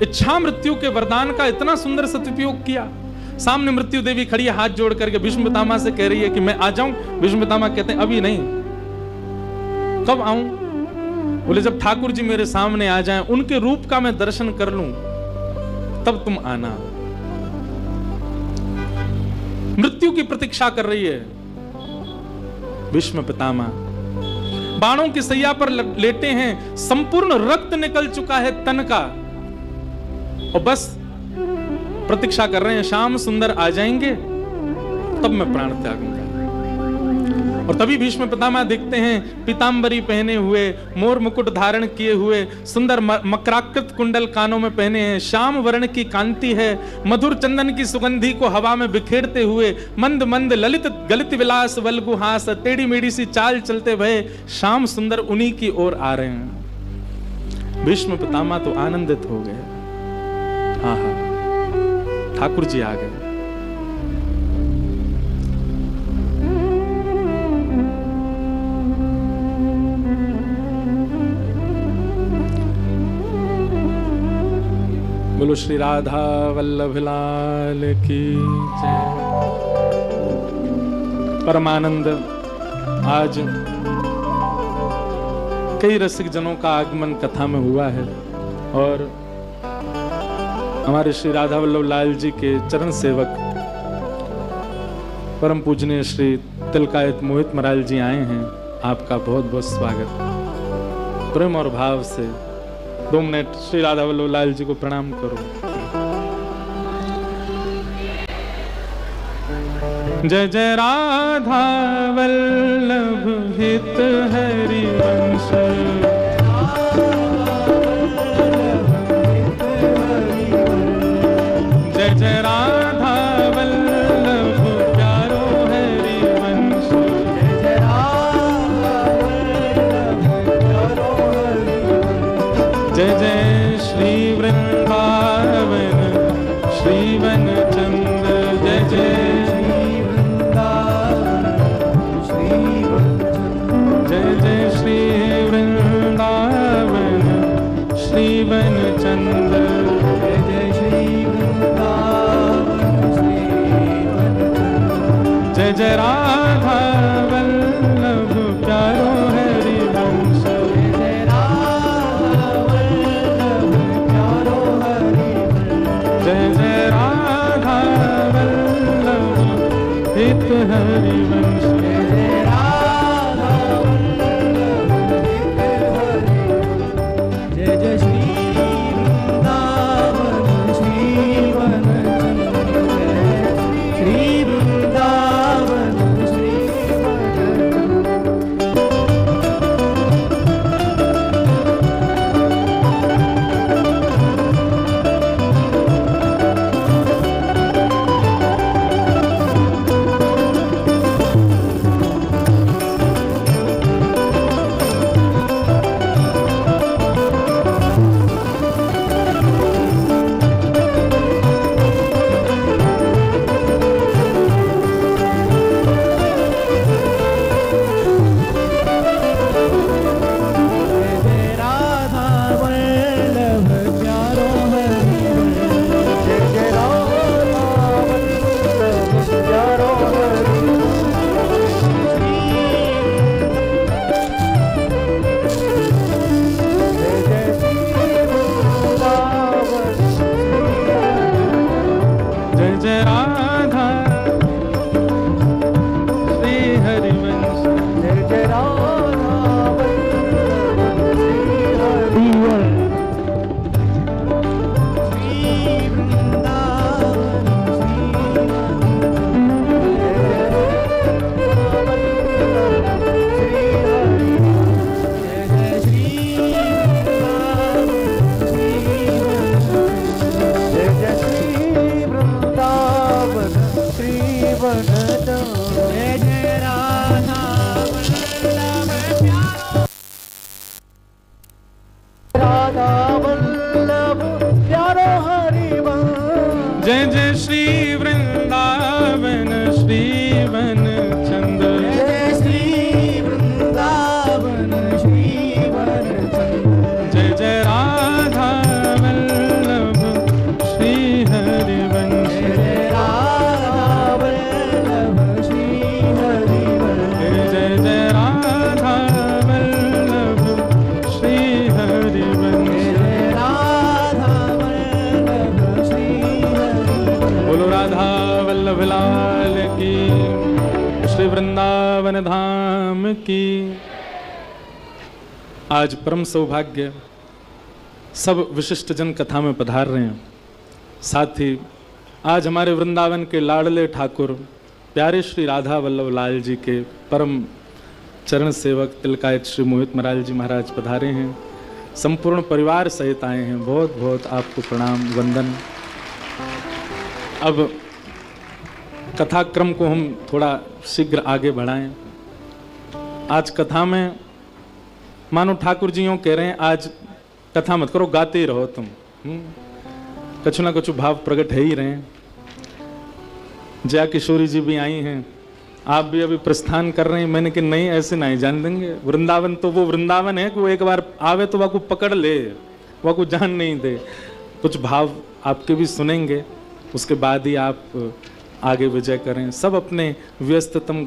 इच्छा मृत्यु के वरदान का इतना सुंदर सदुपयोग किया। सामने मृत्यु देवी खड़ी है, हाथ जोड़ करके भीष्म पितामह से कह रही है कि मैं आ जाऊं। भीष्म पितामह कहते हैं अभी नहीं। कब आऊं? बोले जब ठाकुर जी मेरे सामने आ जाएं, उनके रूप का मैं दर्शन कर लूं, तब तुम आना। मृत्यु की प्रतीक्षा कर रही है भीष्म पितामह। बाणों की सैया पर लेटे हैं, संपूर्ण रक्त निकल चुका है तन का, और बस प्रतीक्षा कर रहे हैं श्याम सुंदर आ जाएंगे तब मैं प्राण त्यागूंगा। और तभी भीष्म पितामह देखते हैं पीतांबरी पहने हुए, मोर मुकुट धारण किए हुए, सुंदर मकराकृत कुंडल कानों में पहने हैं, श्याम वर्ण की कांति है, मधुर चंदन की सुगंधी को हवा में बिखेरते हुए, मंद मंद ललित गलित विलास वल्गुहास, टेढ़ी मेढ़ी सी चाल चलते भय श्याम सुंदर उन्हीं की ओर आ रहे हैं। भीष्म पितामह तो आनंदित हो गए। हाँ, ठाकुर जी आ गए। बोलो श्री राधा वल्लभ लाल की जय। परमानंद। आज कई रसिक जनों का आगमन कथा में हुआ है और हमारे श्री राधा वल्लभ लाल जी के चरण सेवक परम पूजनीय श्री तिलकायत मोहित महाराज जी आए हैं। आपका बहुत बहुत स्वागत। प्रेम और भाव से 2 मिनट श्री राधा वल्लभ लाल जी को प्रणाम करो। जय जय राधा वल्लभ हित हरि वंश, जय जय राधा वल्लभ प्यारो हरि वंश, जय जय श्री वृंदावन श्रीवन चंद्र, जय जय श्री वृंदावन जय जय श्री वृंदावन श्रीवन चंद्र, जय जय श्री वृंदावन श्रीवन चंद्र, जय जय राधा वल्लभ प्यारो हरि वंश, जय जय राधा वल्लभ हित हरि वंश, जय राधा वल्लभ हित हरि वंश, जय जय श्री वृंदावन श्रीवन चंद्र, श्री वृंदावन वृंदावन धाम की। आज परम सौभाग्य, सब विशिष्ट जन कथा में पधार रहे हैं। साथ ही आज हमारे वृंदावन के लाडले ठाकुर प्यारे श्री राधा वल्लभ लाल जी के परम चरण सेवक तिलकायत श्री मोहित महाराज जी महाराज पधारे हैं। संपूर्ण परिवार सहित आए हैं। बहुत बहुत आपको प्रणाम वंदन। अब कथाक्रम को हम थोड़ा शीघ्र आगे बढ़ाएं। आज कथा में मानो ठाकुर जी यूँ कह रहे हैं, आज कथा मत करो, गाते ही रहो तुम। कुछ ना कुछ भाव प्रकट है ही रहे हैं। जया किशोरी जी भी आई हैं, आप भी अभी प्रस्थान कर रहे हैं। मैंने कि नहीं, ऐसे नहीं जान देंगे। वृंदावन तो वो वृंदावन है कि वो एक बार आवे तो वह को पकड़ ले, वह को जान नहीं दे। कुछ भाव आपके भी सुनेंगे, उसके बाद ही आप आगे विजय करें। सब अपने व्यस्ततम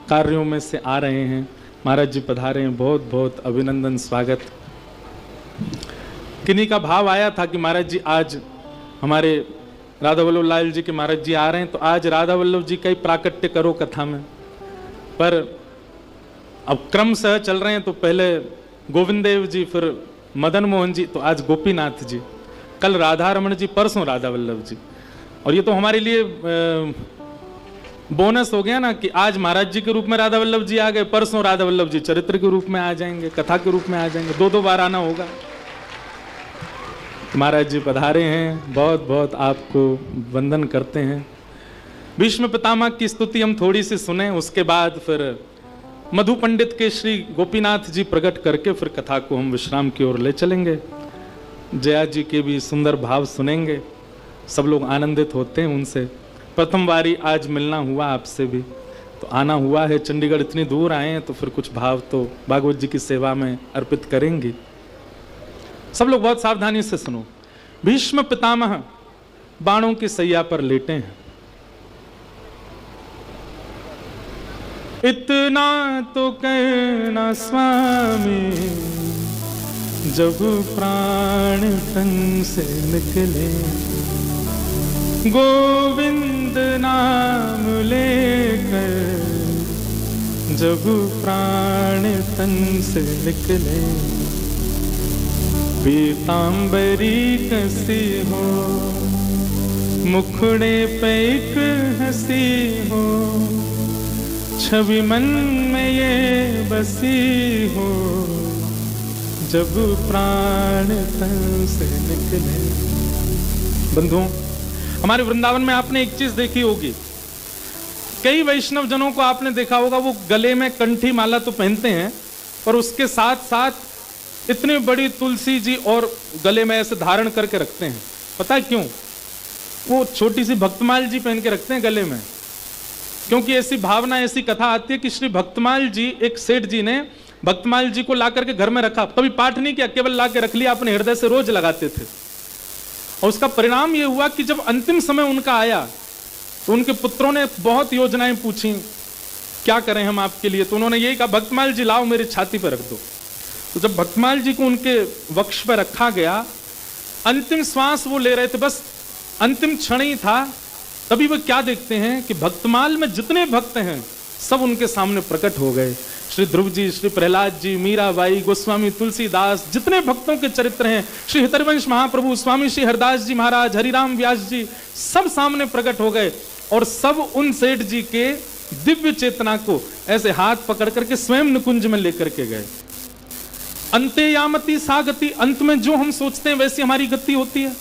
कार्यों में से आ रहे हैं। महाराज जी पधारे हैं, बहुत बहुत अभिनंदन, स्वागत। किन्हीं का भाव आया था कि महाराज जी आज हमारे राधा वल्लभ लाल जी के महाराज जी आ रहे हैं, तो आज राधा वल्लभ जी का ही प्राकट्य करो कथा में। पर अब क्रम सह चल रहे हैं, तो पहले गोविंद देव जी, फिर मदन मोहन जी, तो आज गोपीनाथ जी, कल राधा रमण जी, परसों राधा वल्लभ जी। और ये तो हमारे लिए बोनस हो गया ना कि आज महाराज जी के रूप में राधा वल्लभ जी आ गए, परसों राधा वल्लभ जी चरित्र के रूप में आ जाएंगे, कथा के रूप में आ जाएंगे। दो बार आना होगा। महाराज जी पधारे हैं, बहुत बहुत आपको वंदन करते हैं। भीष्म पितामह की स्तुति हम थोड़ी सी सुने, उसके बाद फिर मधु पंडित के श्री गोपीनाथ जी प्रकट करके फिर कथा को हम विश्राम की ओर ले चलेंगे। जया जी के भी सुंदर भाव सुनेंगे। सब लोग आनंदित होते हैं उनसे। प्रथम बारी आज मिलना हुआ आपसे भी, तो आना हुआ है। चंडीगढ़ इतनी दूर आए हैं, तो फिर कुछ भाव तो भागवत जी की सेवा में अर्पित करेंगे। सब लोग बहुत सावधानी से सुनो। भीष्म पितामह बाणों की सैया पर लेटे हैं। इतना तो कहना स्वामी, जब प्राण तन से निकले, गोविंद नाम लेकर जब प्राण तन से निकले, पीतांबरी कसी हो, मुखड़े पे एक हंसी हो, छवि मन में ये बसी हो, जब प्राण तन से निकले। बंधुओं, हमारे वृंदावन में आपने एक चीज देखी होगी, कई वैष्णव जनों को आपने देखा होगा, वो गले में कंठी माला तो पहनते हैं, पर उसके साथ साथ इतनी बड़ी तुलसी जी और गले में ऐसे धारण करके रखते हैं। पता है क्यों? वो छोटी सी भक्तमाल जी पहन के रखते हैं गले में, क्योंकि ऐसी भावना, ऐसी कथा आती है कि श्री भक्तमाल जी, एक सेठ जी ने भक्तमाल जी को ला करके घर में रखा, कभी पाठ नहीं किया, केवल ला के रख लिया, अपने हृदय से रोज लगाते थे। और उसका परिणाम यह हुआ कि जब अंतिम समय उनका आया, तो उनके पुत्रों ने बहुत योजनाएं पूछी, क्या करें हम आपके लिए। तो उन्होंने यही कहा, भक्तमाल जी लाओ मेरी छाती पर रख दो। तो जब भक्तमाल जी को उनके वक्ष पर रखा गया, अंतिम श्वास वो ले रहे थे, बस अंतिम क्षण ही था, तभी वो क्या देखते हैं कि भक्तमाल में जितने भक्त हैं सब उनके सामने प्रकट हो गए। श्री ध्रुव जी, श्री प्रहलाद जी, मीराबाई, गोस्वामी तुलसीदास, जितने भक्तों के चरित्र हैं, श्री हितरवंश महाप्रभु, स्वामी श्री हरदास जी महाराज, हरिराम व्यास जी, सब सामने प्रकट हो गए। और सब उन सेठ जी के दिव्य चेतना को ऐसे हाथ पकड़ करके स्वयं निकुंज में लेकर के गए। अंते यामती सा गति, अंत में जो हम सोचते हैं वैसी हमारी गति होती है।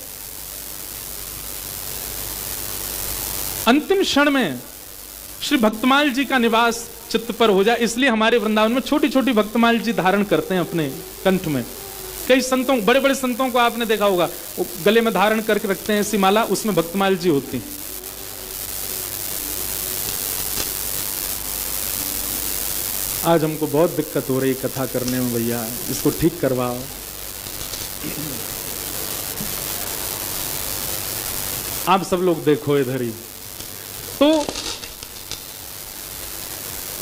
अंतिम क्षण में श्री भक्तमाल जी का निवास चित्त पर हो जाए, इसलिए हमारे वृंदावन में छोटी छोटी भक्तमाल जी धारण करते हैं अपने कंठ में। कई संतों, बड़े बड़े संतों को आपने देखा होगा, वो गले में धारण करके रखते हैं ऐसी माला, उसमें भक्तमाल जी होती हैं। आज हमको बहुत दिक्कत हो रही कथा करने में भैया, इसको ठीक करवाओ। आप सब लोग देखो इधर ही। तो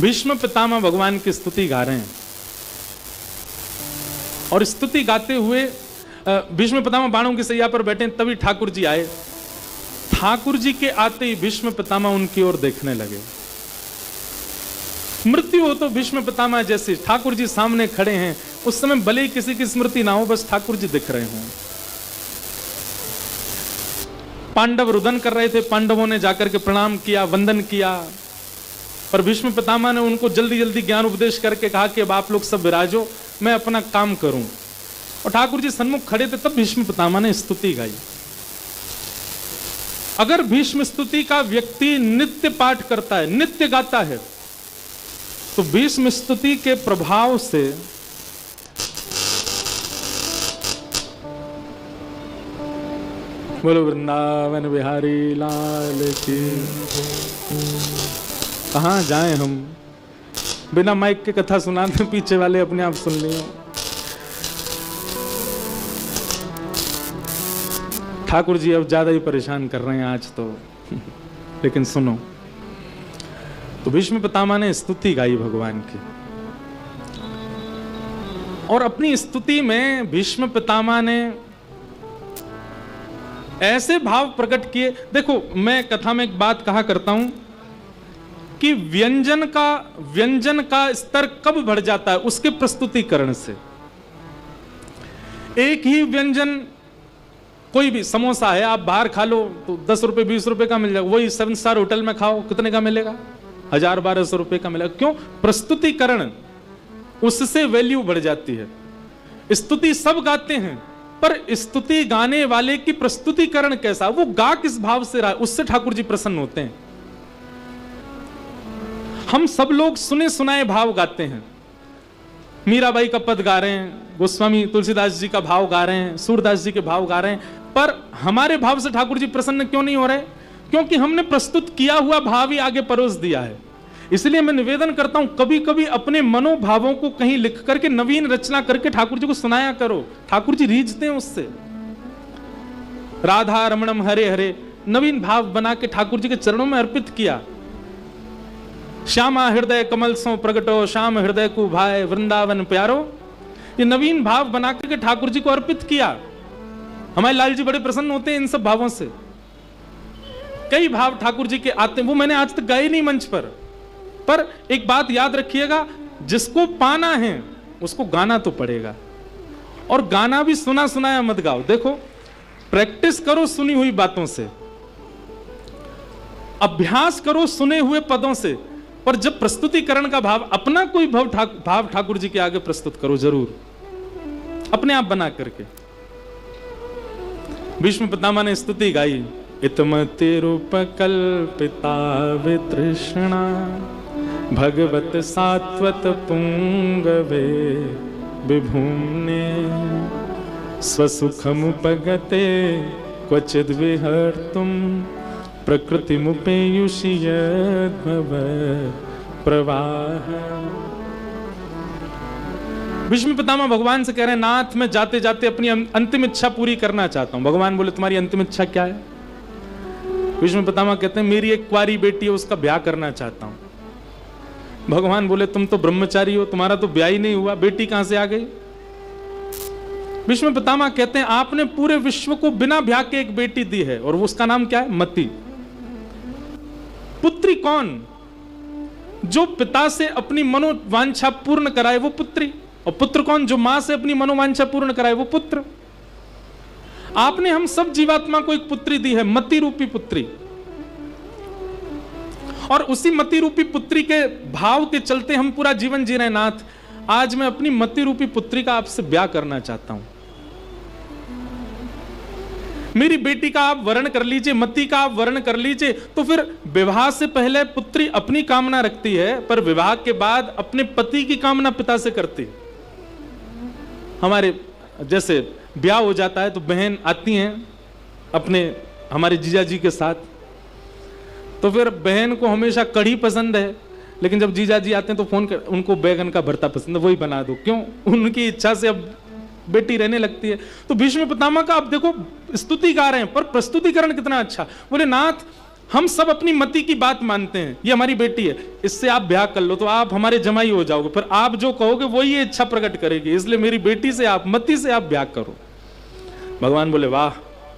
भीष्म पितामह भगवान की स्तुति गा रहे हैं, और स्तुति गाते हुए भीष्म पितामह बाणों की सैया पर बैठे, तभी ठाकुर जी आए। ठाकुर जी के आते ही भीष्म पितामह उनकी ओर देखने लगे। मृत्यु हो तो भीष्म पितामह जैसे ठाकुर जी सामने खड़े हैं, उस समय भले ही किसी की स्मृति ना हो, बस ठाकुर जी दिख रहे हों। पांडव रुदन कर रहे थे, पांडवों ने जाकर के प्रणाम किया, वंदन किया, पर भीष्म पितामह ने उनको जल्दी जल्दी ज्ञान उपदेश करके कहा कि अब आप लोग सब विराजो, मैं अपना काम करूं। और ठाकुर जी सन्मुख खड़े थे, तब भीष्म पितामह ने स्तुति गाई। अगर भीष्म स्तुति का व्यक्ति नित्य पाठ करता है, नित्य गाता है, तो भीष्म स्तुति के प्रभाव से बोलो वृंदावन बिहारी लाल की। कहां जाएं हम, बिना माइक के कथा सुनाते पीछे वाले अपने आप सुन लियो। ठाकुर जी अब ज्यादा ही परेशान कर रहे हैं आज तो लेकिन सुनो, तो भीष्म पितामह ने स्तुति गाई भगवान की, और अपनी स्तुति में भीष्म पितामह ने ऐसे भाव प्रकट किए। देखो, मैं कथा में एक बात कहा करता हूं कि व्यंजन का स्तर कब बढ़ जाता है, उसके प्रस्तुतिकरण से। एक ही व्यंजन, कोई भी समोसा है, आप बाहर खा लो तो 10 रुपए 20 रुपए का मिल जाएगा, वही 7 स्टार होटल में खाओ कितने का मिलेगा, 1000-1200 रुपए का मिलेगा। क्यों? प्रस्तुतिकरण, उससे वैल्यू बढ़ जाती है। स्तुति सब गाते हैं, पर स्तुति गाने वाले की प्रस्तुतिकरण कैसा, वो गा किस भाव से रहा है, उससे ठाकुर जी प्रसन्न होते हैं। हम सब लोग सुने सुनाए भाव गाते हैं, मीराबाई का पद गा रहे हैं, गोस्वामी तुलसीदास जी का भाव गा रहे हैं, सूरदास जी के भाव गा रहे हैं, पर हमारे भाव से ठाकुर जी प्रसन्न क्यों नहीं हो रहे? क्योंकि हमने प्रस्तुत किया हुआ भाव ही आगे परोस दिया है। इसलिए मैं निवेदन करता हूं, कभी कभी अपने मनोभावों को कहीं लिख करके नवीन रचना करके ठाकुर जी को सुनाया करो। ठाकुर जी रीझते हैं उससे। राधा रमणम हरे हरे नवीन भाव बना के ठाकुर जी के चरणों में अर्पित किया। श्यामा हृदय कमल सो प्रगटो, श्याम हृदय को भाई वृंदावन प्यारो, ये नवीन भाव बना करके ठाकुर जी को अर्पित किया। हमारे लाल जी बड़े प्रसन्न होते हैं इन सब भावों से। कई भाव ठाकुर जी के आते हैं, वो मैंने आज तक गाए नहीं मंच पर एक बात याद रखिएगा, जिसको पाना है उसको गाना तो पड़ेगा, और गाना भी सुना सुनाया मत गाओ। देखो, प्रैक्टिस करो सुनी हुई बातों से, अभ्यास करो सुने हुए पदों से, पर जब प्रस्तुतिकरण का भाव, अपना कोई भाव ठाकुर जी के आगे प्रस्तुत करो जरूर, अपने आप बना करके। भीष्म पितामह ने स्तुति गाई, इतमति रूप कल्पिता वितृष्णा भगवत सात्वत पुंगवे विभुम्ने स्वसुखमुपगते क्वचिद् विहर्तुं प्रकृतिमुपेयुषि यद्भव प्रवाह। भीष्म पितामह भगवान से कह रहे हैं, नाथ मैं जाते जाते अपनी अंतिम इच्छा पूरी करना चाहता हूं। भगवान बोले, तुम्हारी अंतिम इच्छा क्या है? भीष्म पितामह कहते हैं, मेरी एक कुंवारी बेटी है, उसका ब्याह करना चाहता हूं। भगवान बोले, तुम तो ब्रह्मचारी हो, तुम्हारा तो ब्याह ही नहीं हुआ, बेटी कहां से आ गई? भीष्म पितामह कहते हैं, आपने पूरे विश्व को बिना ब्याह के एक बेटी दी है, और वो उसका नाम क्या है? मति। पुत्री कौन? जो पिता से अपनी मनोवांछा पूर्ण कराए वो पुत्री, और पुत्र कौन? जो मां से अपनी मनोवांछा पूर्ण कराए वो पुत्र। आपने हम सब जीवात्मा को एक पुत्री दी है, मति रूपी पुत्री, और उसी मति रूपी पुत्री के भाव के चलते हम पूरा जीवन जी रहे हैं। नाथ, आज मैं अपनी मति रूपी पुत्री का आपसे ब्याह करना चाहता हूं। मेरी बेटी का आप वर्ण कर लीजिए, मति का आप वर्ण कर लीजिए। तो फिर विवाह से पहले पुत्री अपनी कामना रखती है, पर विवाह के बाद अपने पति की कामना पिता से करती है। हमारे जैसे ब्याह हो जाता है तो बहन आती हैं अपने हमारे जीजा जी के साथ, तो फिर बहन को हमेशा कढ़ी पसंद है, लेकिन जब जीजा जी आते हैं तो फोन कर, उनको बैगन का भरता पसंद है, वही बना दो। क्यों? उनकी इच्छा से अब बेटी रहने लगती है। तो भीष्म पितामह का आप देखो, स्तुति गा रहे हैं, पर प्रस्तुतिकरण कितना अच्छा। बोले, नाथ हम सब अपनी मति की बात मानते हैं, ये हमारी बेटी है, इससे आप ब्याह कर लो तो आप हमारे जमाई हो जाओगे, फिर आप जो कहोगे वही ये इच्छा प्रकट करेगी, इसलिए मेरी बेटी से आप, मति से आप ब्याह करो। भगवान बोले, वाह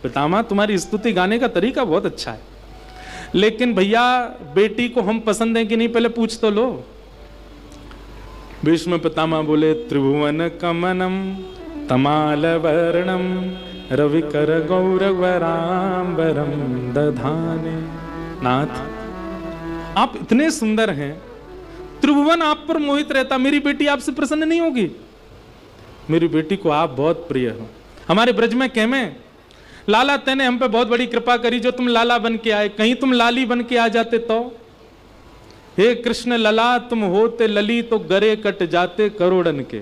पितामह, तुम्हारी स्तुति गाने का तरीका बहुत अच्छा है, लेकिन भैया बेटी को हम पसंद है कि नहीं पहले पूछ तो लो। भीष्म पितामह बोले त्रिभुवन कमनम तमाल वर्णम रविकर गौरवराम्बरम दधाने। नाथ, आप इतने सुंदर हैं, त्रिभुवन आप पर मोहित रहता, मेरी बेटी आपसे प्रसन्न नहीं होगी? मेरी बेटी को आप बहुत प्रिय हो। हमारे ब्रज में कहमे, लाला तेने हम पे बहुत बड़ी कृपा करी जो तुम लाला बन के आए, कहीं तुम लाली बन के आ जाते तो। हे कृष्ण लला तुम होते लली तो गरे कट जाते करोड़न के।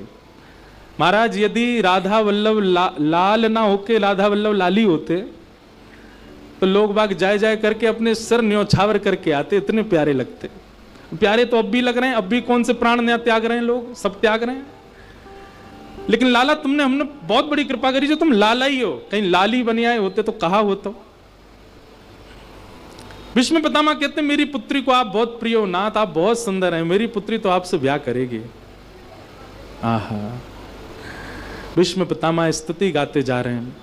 महाराज, यदि राधा वल्लभ लाल ना होके राधा वल्लभ लाली होते तो लोग बाग जाए जाए करके अपने सिर न्योछावर करके आते, इतने प्यारे लगते। प्यारे तो अब भी लग रहे हैं, अब भी कौन से प्राण नया त्याग रहे हैं, लोग सब त्याग रहे हैं। लेकिन लाला तुमने हमने बहुत बड़ी कृपा करी जो तुम लाला ही हो, कहीं लाली बन आए होते तो कहा होता। भीष्म पितामह कहते मेरी पुत्री को आप बहुत प्रिय हो नाथ, आप बहुत सुंदर हैं, मेरी पुत्री तो आपसे ब्याह करेगी। आहा, भीष्म पितामह स्तुति गाते जा रहे हैं।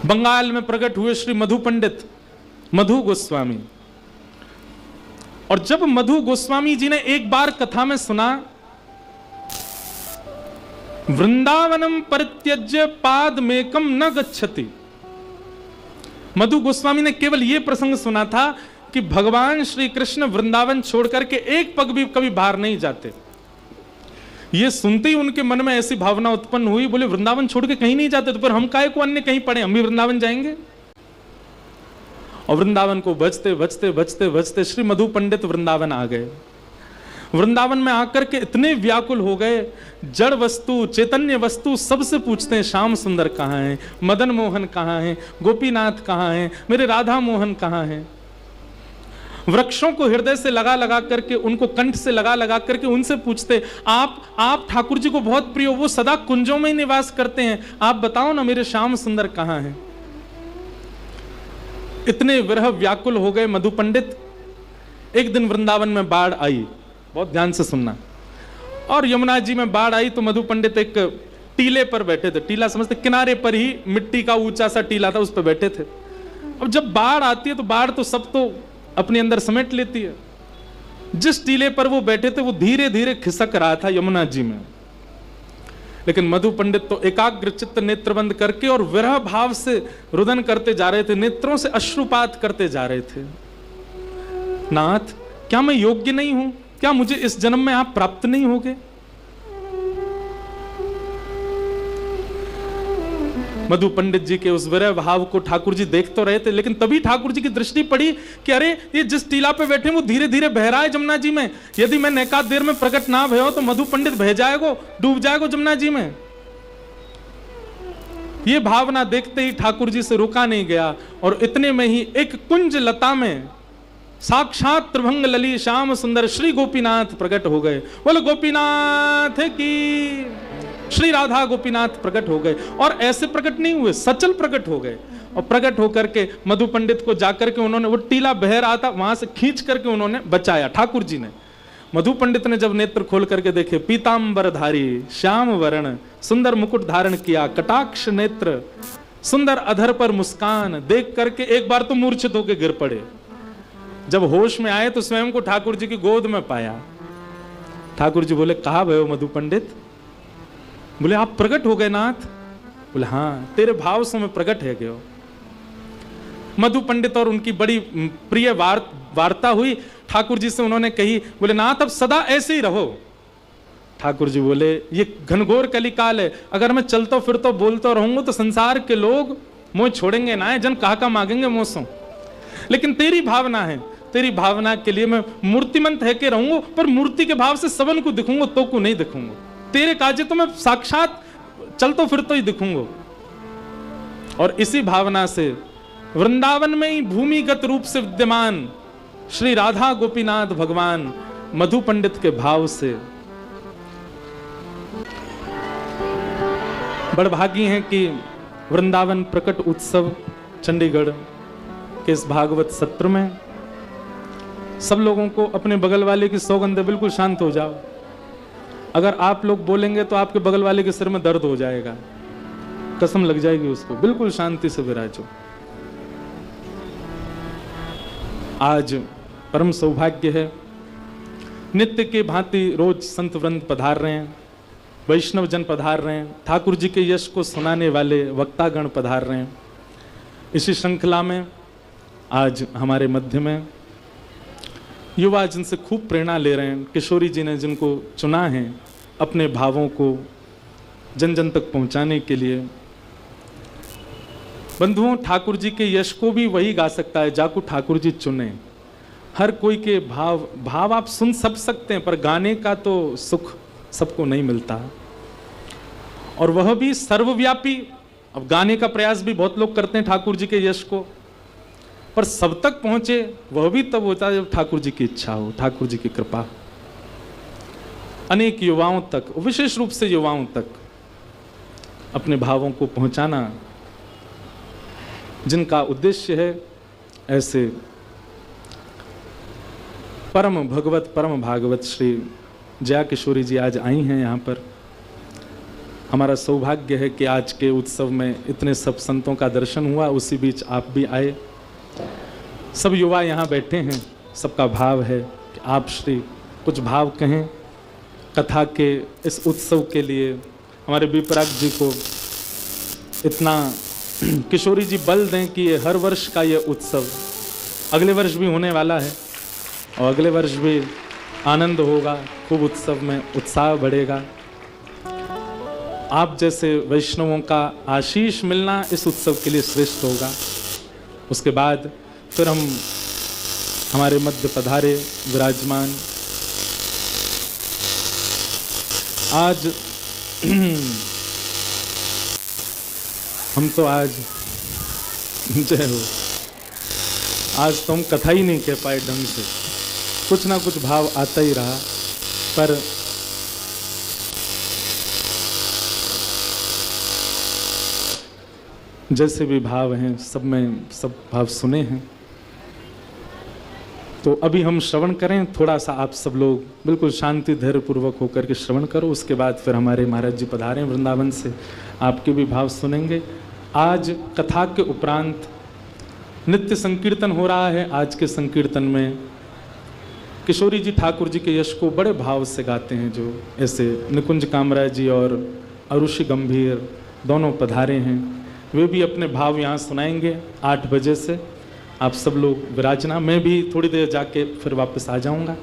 बंगाल में प्रकट हुए श्री मधु पंडित मधु गोस्वामी, और जब मधु गोस्वामी जी ने एक बार कथा में सुना, वृंदावनम परित्यज्य पादमेकम न गच्छति। मधु गोस्वामी ने केवल यह प्रसंग सुना था कि भगवान श्री कृष्ण वृंदावन छोड़कर के एक पग भी कभी बाहर नहीं जाते। ये सुनते ही उनके मन में ऐसी भावना उत्पन्न हुई, बोले वृंदावन छोड़ के कहीं नहीं जाते तो फिर हम काहे को अन्य कहीं पड़े, हम भी वृंदावन जाएंगे। और वृंदावन को बचते बचते बचते बचते श्री मधु पंडित वृंदावन आ गए। वृंदावन में आकर के इतने व्याकुल हो गए, जड़ वस्तु चैतन्य वस्तु सबसे पूछते हैं श्याम सुंदर कहाँ हैं, मदन मोहन कहाँ हैं, गोपीनाथ कहाँ हैं, मेरे राधा मोहन कहाँ हैं। वृक्षों को हृदय से लगा लगा करके, उनको कंठ से लगा लगा करके उनसे पूछते, आप ठाकुर जी को बहुत प्रिय हो, वो सदा कुंजों में ही निवास करते हैं, आप बताओ ना मेरे श्याम सुंदर कहाँ हैं। इतने विरह व्याकुल हो गए मधु पंडित। एक दिन वृंदावन में बाढ़ आई, बहुत ध्यान से सुनना, और यमुना जी में बाढ़ आई तो मधु पंडित एक टीले पर बैठे थे। टीला समझते, किनारे पर ही मिट्टी का ऊंचा सा टीला था, उस पर बैठे थे। अब जब बाढ़ आती है तो बाढ़ तो सब तो अपने अंदर समेट लेती है। जिस टीले पर वो बैठे थे वो धीरे धीरे खिसक रहा था यमुना जी में, लेकिन मधु पंडित तो एकाग्र चित्त नेत्र बंद करके और विरह भाव से रुदन करते जा रहे थे, नेत्रों से अश्रुपात करते जा रहे थे। नाथ, क्या मैं योग्य नहीं हूं? क्या मुझे इस जन्म में आप प्राप्त नहीं होगे? मधु पंडित जी के उस विरह भाव को ठाकुर जी देख तो रहे थे, लेकिन तभी ठाकुर जी की दृष्टि पड़ी कि अरे ये जिस टीला पे बैठे वो धीरे धीरे बह रहा है जमुना जी में, यदि मैं नैकात देर में प्रकट ना भयो तो मधु पंडित बह जाएगो, डूब जाएगो जमुना जी में। ये भावना देखते ही ठाकुर जी से रुका नहीं गया, और इतने में ही एक कुंज लता में साक्षात त्रिभंग लली श्याम सुंदर श्री गोपीनाथ प्रकट हो गए। बोलो गोपीनाथ की, श्री राधा गोपीनाथ प्रकट हो गए। और ऐसे प्रकट नहीं हुए, सचल प्रकट हो गए। और प्रकट होकर के मधु पंडित को जाकर के उन्होंने, वो टीला बह रहा था, वहां से खींच करके उन्होंने बचाया ठाकुर जी ने। मधु पंडित ने जब नेत्र खोल करके देखे, पीतांबरधारी श्याम वर्ण सुंदर मुकुट धारण किया, कटाक्ष नेत्र सुंदर अधर पर मुस्कान, देख करके एक बार तो मूर्छित होकर गिर पड़े। जब होश में आए तो स्वयं को ठाकुर जी की गोद में पाया। ठाकुर जी बोले, कहा भयो मधु पंडित? बोले, आप प्रकट हो गए नाथ? बोले, हाँ, तेरे भाव से मैं प्रकट है गयो। मधु पंडित और उनकी बड़ी प्रिय वार्ता हुई। ठाकुर जी से उन्होंने कही, बोले नाथ अब सदा ऐसे ही रहो। ठाकुर जी बोले, ये घनघोर कलिकाल है, अगर मैं चलता फिरता बोलता रहूंगा तो संसार के लोग मुझे छोड़ेंगे ना, जन कहा मांगेंगे मुझसे। लेकिन तेरी भावना है, तेरी भावना के लिए मैं मूर्तिमंत है के रहूंगा, पर मूर्ति के भाव से सबन को दिखूंगा, तो को नहीं दिखूंगा। तेरे काजे तो मैं साक्षात चलतो फिरतो ही दिखूंगा। और इसी भावना से वृंदावन में ही भूमिगत रूप से विद्यमान श्री राधा गोपीनाथ भगवान मधु पंडित के भाव से बड़भागी हैं कि वृंदावन प्रकट उत्सव चंडीगढ़ के इस भागवत सत्र में सब लोगों को अपने बगल वाले की सौगंध, बिल्कुल शांत हो जाओ। अगर आप लोग बोलेंगे तो आपके बगल वाले के सिर में दर्द हो जाएगा, कसम लग जाएगी उसको। बिल्कुल शांति से विराजो। आज परम सौभाग्य है, नित्य के भांति रोज संत वृंद पधार रहे हैं, वैष्णव जन पधार रहे हैं, ठाकुर जी के यश को सुनाने वाले वक्तागण पधार रहे हैं। इसी श्रृंखला में आज हमारे मध्य में युवा जिनसे खूब प्रेरणा ले रहे हैं, किशोरी जी ने जिनको चुना है अपने भावों को जन जन तक पहुंचाने के लिए। बंधुओं, ठाकुर जी के यश को भी वही गा सकता है जाको ठाकुर जी चुने। हर कोई के भाव आप सुन सब सकते हैं, पर गाने का तो सुख सबको नहीं मिलता, और वह भी सर्वव्यापी। अब गाने का प्रयास भी बहुत लोग करते हैं ठाकुर जी के यश को, पर सब तक पहुंचे वह भी तब होता है जब ठाकुर जी की इच्छा हो, ठाकुर जी की कृपा। अनेक युवाओं तक, विशेष रूप से युवाओं तक अपने भावों को पहुंचाना, जिनका उद्देश्य है ऐसे परम भगवत परम भागवत श्री जया किशोरी जी आज आई हैं यहाँ पर। हमारा सौभाग्य है कि आज के उत्सव में इतने सब संतों का दर्शन हुआ, उसी बीच आप भी आए। सब युवा यहाँ बैठे हैं, सबका भाव है कि आप श्री कुछ भाव कहें कथा के इस उत्सव के लिए। हमारे विपराग जी को इतना किशोरी जी बल दें कि ये हर वर्ष का ये उत्सव अगले वर्ष भी होने वाला है, और अगले वर्ष भी आनंद होगा, खूब उत्सव में उत्साह बढ़ेगा। आप जैसे वैष्णवों का आशीष मिलना इस उत्सव के लिए श्रेष्ठ होगा। उसके बाद फिर हम हमारे मध्य पधारे विराजमान आज हम तो आज जय हो, आज तो हम कथा ही नहीं कह पाए ढंग से, कुछ ना कुछ भाव आता ही रहा, पर जैसे भी भाव हैं सब में सब भाव सुने हैं। तो अभी हम श्रवण करें, थोड़ा सा आप सब लोग बिल्कुल शांति धैर्य पूर्वक होकर के श्रवण करो। उसके बाद फिर हमारे महाराज जी पधारे वृंदावन से, आपके भी भाव सुनेंगे। आज कथा के उपरांत नित्य संकीर्तन हो रहा है। आज के संकीर्तन में किशोरी जी ठाकुर जी के यश को बड़े भाव से गाते हैं, जो ऐसे निकुंज कामरा जी और अरुषि गंभीर दोनों पधारे हैं, वे भी अपने भाव यहाँ सुनाएंगे 8 बजे से। आप सब लोग विराजना, मैं भी थोड़ी देर जाके फिर वापस आ जाऊँगा।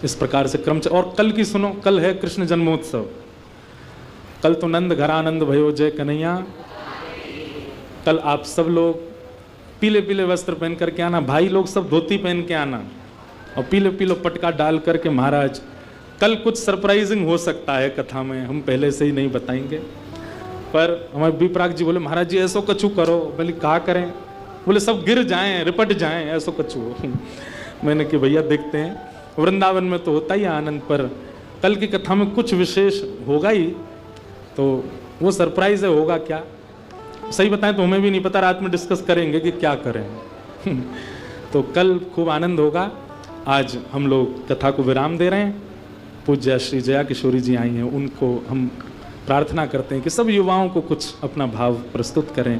इस प्रकार से क्रम और कल की सुनो, कल है कृष्ण जन्मोत्सव। कल तो नंद घरानंद भयो जय कन्हैया। कल आप सब लोग पीले पीले वस्त्र पहन करके आना, भाई लोग सब धोती पहन के आना, और पीले पीले पटका डाल करके। महाराज कल कुछ सरप्राइजिंग हो सकता है कथा में, हम पहले से ही नहीं बताएंगे। पर हमारे विपराग जी बोले महाराज जी ऐसो कछु करो। बोले कहा करें? बोले सब गिर जाएं, रिपट जाएं, ऐसो कछु हो। मैंने कि भैया देखते हैं, वृंदावन में तो होता ही आनंद, पर कल की कथा में कुछ विशेष होगा ही, तो वो सरप्राइज है, होगा क्या सही बताएं तो हमें भी नहीं पता, रात में डिस्कस करेंगे कि क्या करें। तो कल खूब आनंद होगा। आज हम लोग कथा को विराम दे रहे हैं। पूज्य श्री जया किशोरी जी आई हैं, उनको हम प्रार्थना करते हैं कि सब युवाओं को कुछ अपना भाव प्रस्तुत करें।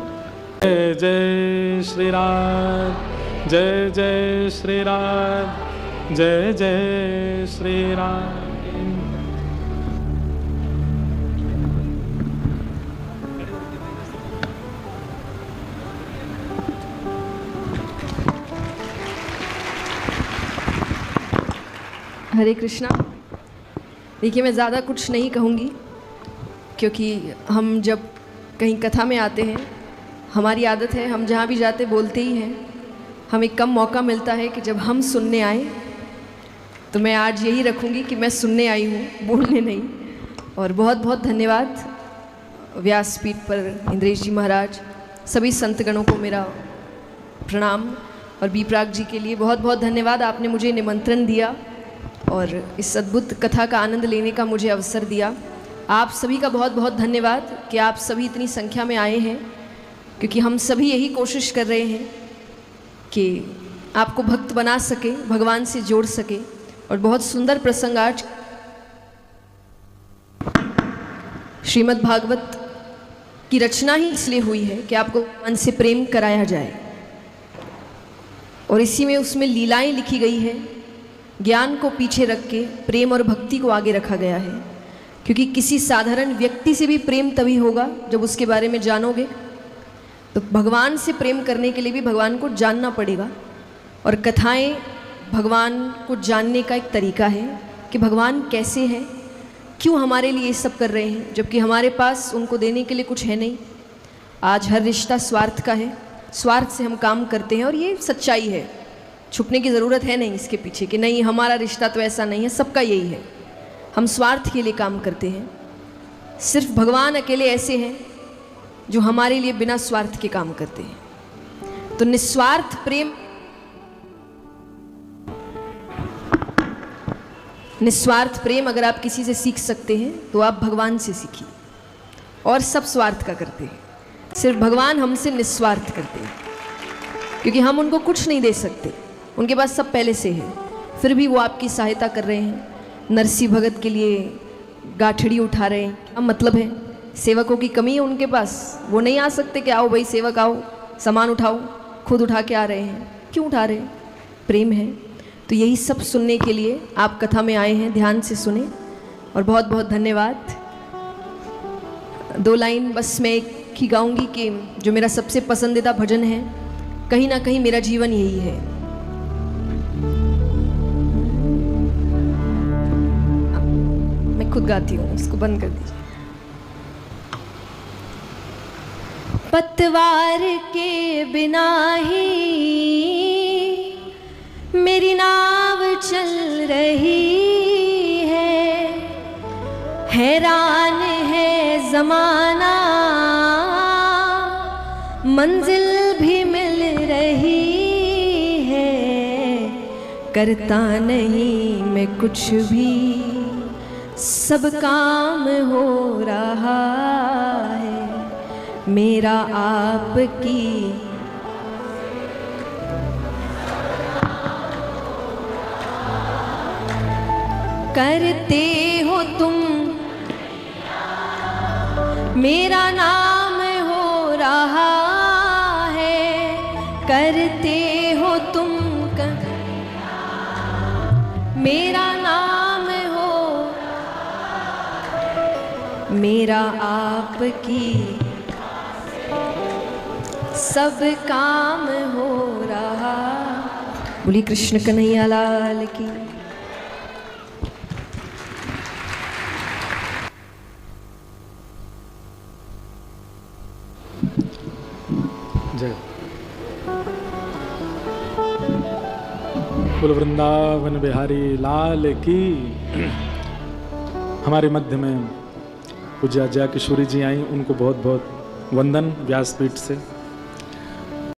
जय जय श्री राम, जय जय श्री राम, जय जय श्री राम। हरे कृष्णा। देखिए, मैं ज़्यादा कुछ नहीं कहूँगी, क्योंकि हम जब कहीं कथा में आते हैं, हमारी आदत है हम जहाँ भी जाते बोलते ही हैं। हमें कम मौका मिलता है कि जब हम सुनने आए, तो मैं आज यही रखूँगी कि मैं सुनने आई हूँ, बोलने नहीं। और बहुत बहुत धन्यवाद व्यासपीठ पर इंद्रेश जी महाराज, सभी संतगणों को मेरा प्रणाम, और विपराग जी के लिए बहुत बहुत धन्यवाद। आपने मुझे निमंत्रण दिया और इस अद्भुत कथा का आनंद लेने का मुझे अवसर दिया। आप सभी का बहुत बहुत धन्यवाद कि आप सभी इतनी संख्या में आए हैं, क्योंकि हम सभी यही कोशिश कर रहे हैं कि आपको भक्त बना सके, भगवान से जोड़ सके। और बहुत सुंदर प्रसंग आज श्रीमद् भागवत की रचना ही इसलिए हुई है कि आपको भगवान से प्रेम कराया जाए, और इसी में उसमें लीलाएं लिखी गई है ज्ञान को पीछे रख के प्रेम और भक्ति को आगे रखा गया है, क्योंकि किसी साधारण व्यक्ति से भी प्रेम तभी होगा जब उसके बारे में जानोगे। तो भगवान से प्रेम करने के लिए भी भगवान को जानना पड़ेगा, और कथाएं भगवान को जानने का एक तरीका है कि भगवान कैसे हैं, क्यों हमारे लिए ये सब कर रहे हैं, जबकि हमारे पास उनको देने के लिए कुछ है नहीं। आज हर रिश्ता स्वार्थ का है, स्वार्थ से हम काम करते हैं, और ये सच्चाई है, छुपने की ज़रूरत है नहीं इसके पीछे कि नहीं हमारा रिश्ता तो ऐसा नहीं है, सबका यही है। हम स्वार्थ के लिए काम करते हैं। सिर्फ भगवान अकेले ऐसे हैं जो हमारे लिए बिना स्वार्थ के काम करते हैं। तो निस्वार्थ प्रेम, निस्वार्थ प्रेम अगर आप किसी से सीख सकते हैं तो आप भगवान से सीखिए। और सब स्वार्थ का करते हैं, सिर्फ भगवान हमसे निस्वार्थ करते हैं, क्योंकि हम उनको कुछ नहीं दे सकते, उनके पास सब पहले से है, फिर भी वो आपकी सहायता कर रहे हैं। नरसिंह भगत के लिए गाठड़ी उठा रहे हैं, अब मतलब है सेवकों की कमी है उनके पास, वो नहीं आ सकते कि आओ भाई सेवक आओ सामान उठाओ, खुद उठा के आ रहे हैं। क्यों उठा रहे हैं? प्रेम है। तो यही सब सुनने के लिए आप कथा में आए हैं, ध्यान से सुने और बहुत बहुत धन्यवाद। 2 लाइन बस मैं एक ही गाऊंगी कि जो मेरा सबसे पसंदीदा भजन है, कहीं ना कहीं मेरा जीवन यही है। मैं खुद गाती हूँ, उसको बंद कर दीजिए। पतवार के बिना ही मेरी नाव चल रही है, हैरान है ज़माना मंजिल भी मिल रही है, करता नहीं मैं कुछ भी, सब काम हो रहा है मेरा आपकी। करते हो तुम मेरा नाम हो रहा है, करते हो तुम मेरा नाम हो, मेरा आपकी सब काम हो रहा। बोलिए कृष्ण कन्हैया लाल की। जय बोल वृंदावन बिहारी लाल की। हमारे मध्य में पूज्य जया किशोरी जी आई, उनको बहुत बहुत वंदन व्यासपीठ से।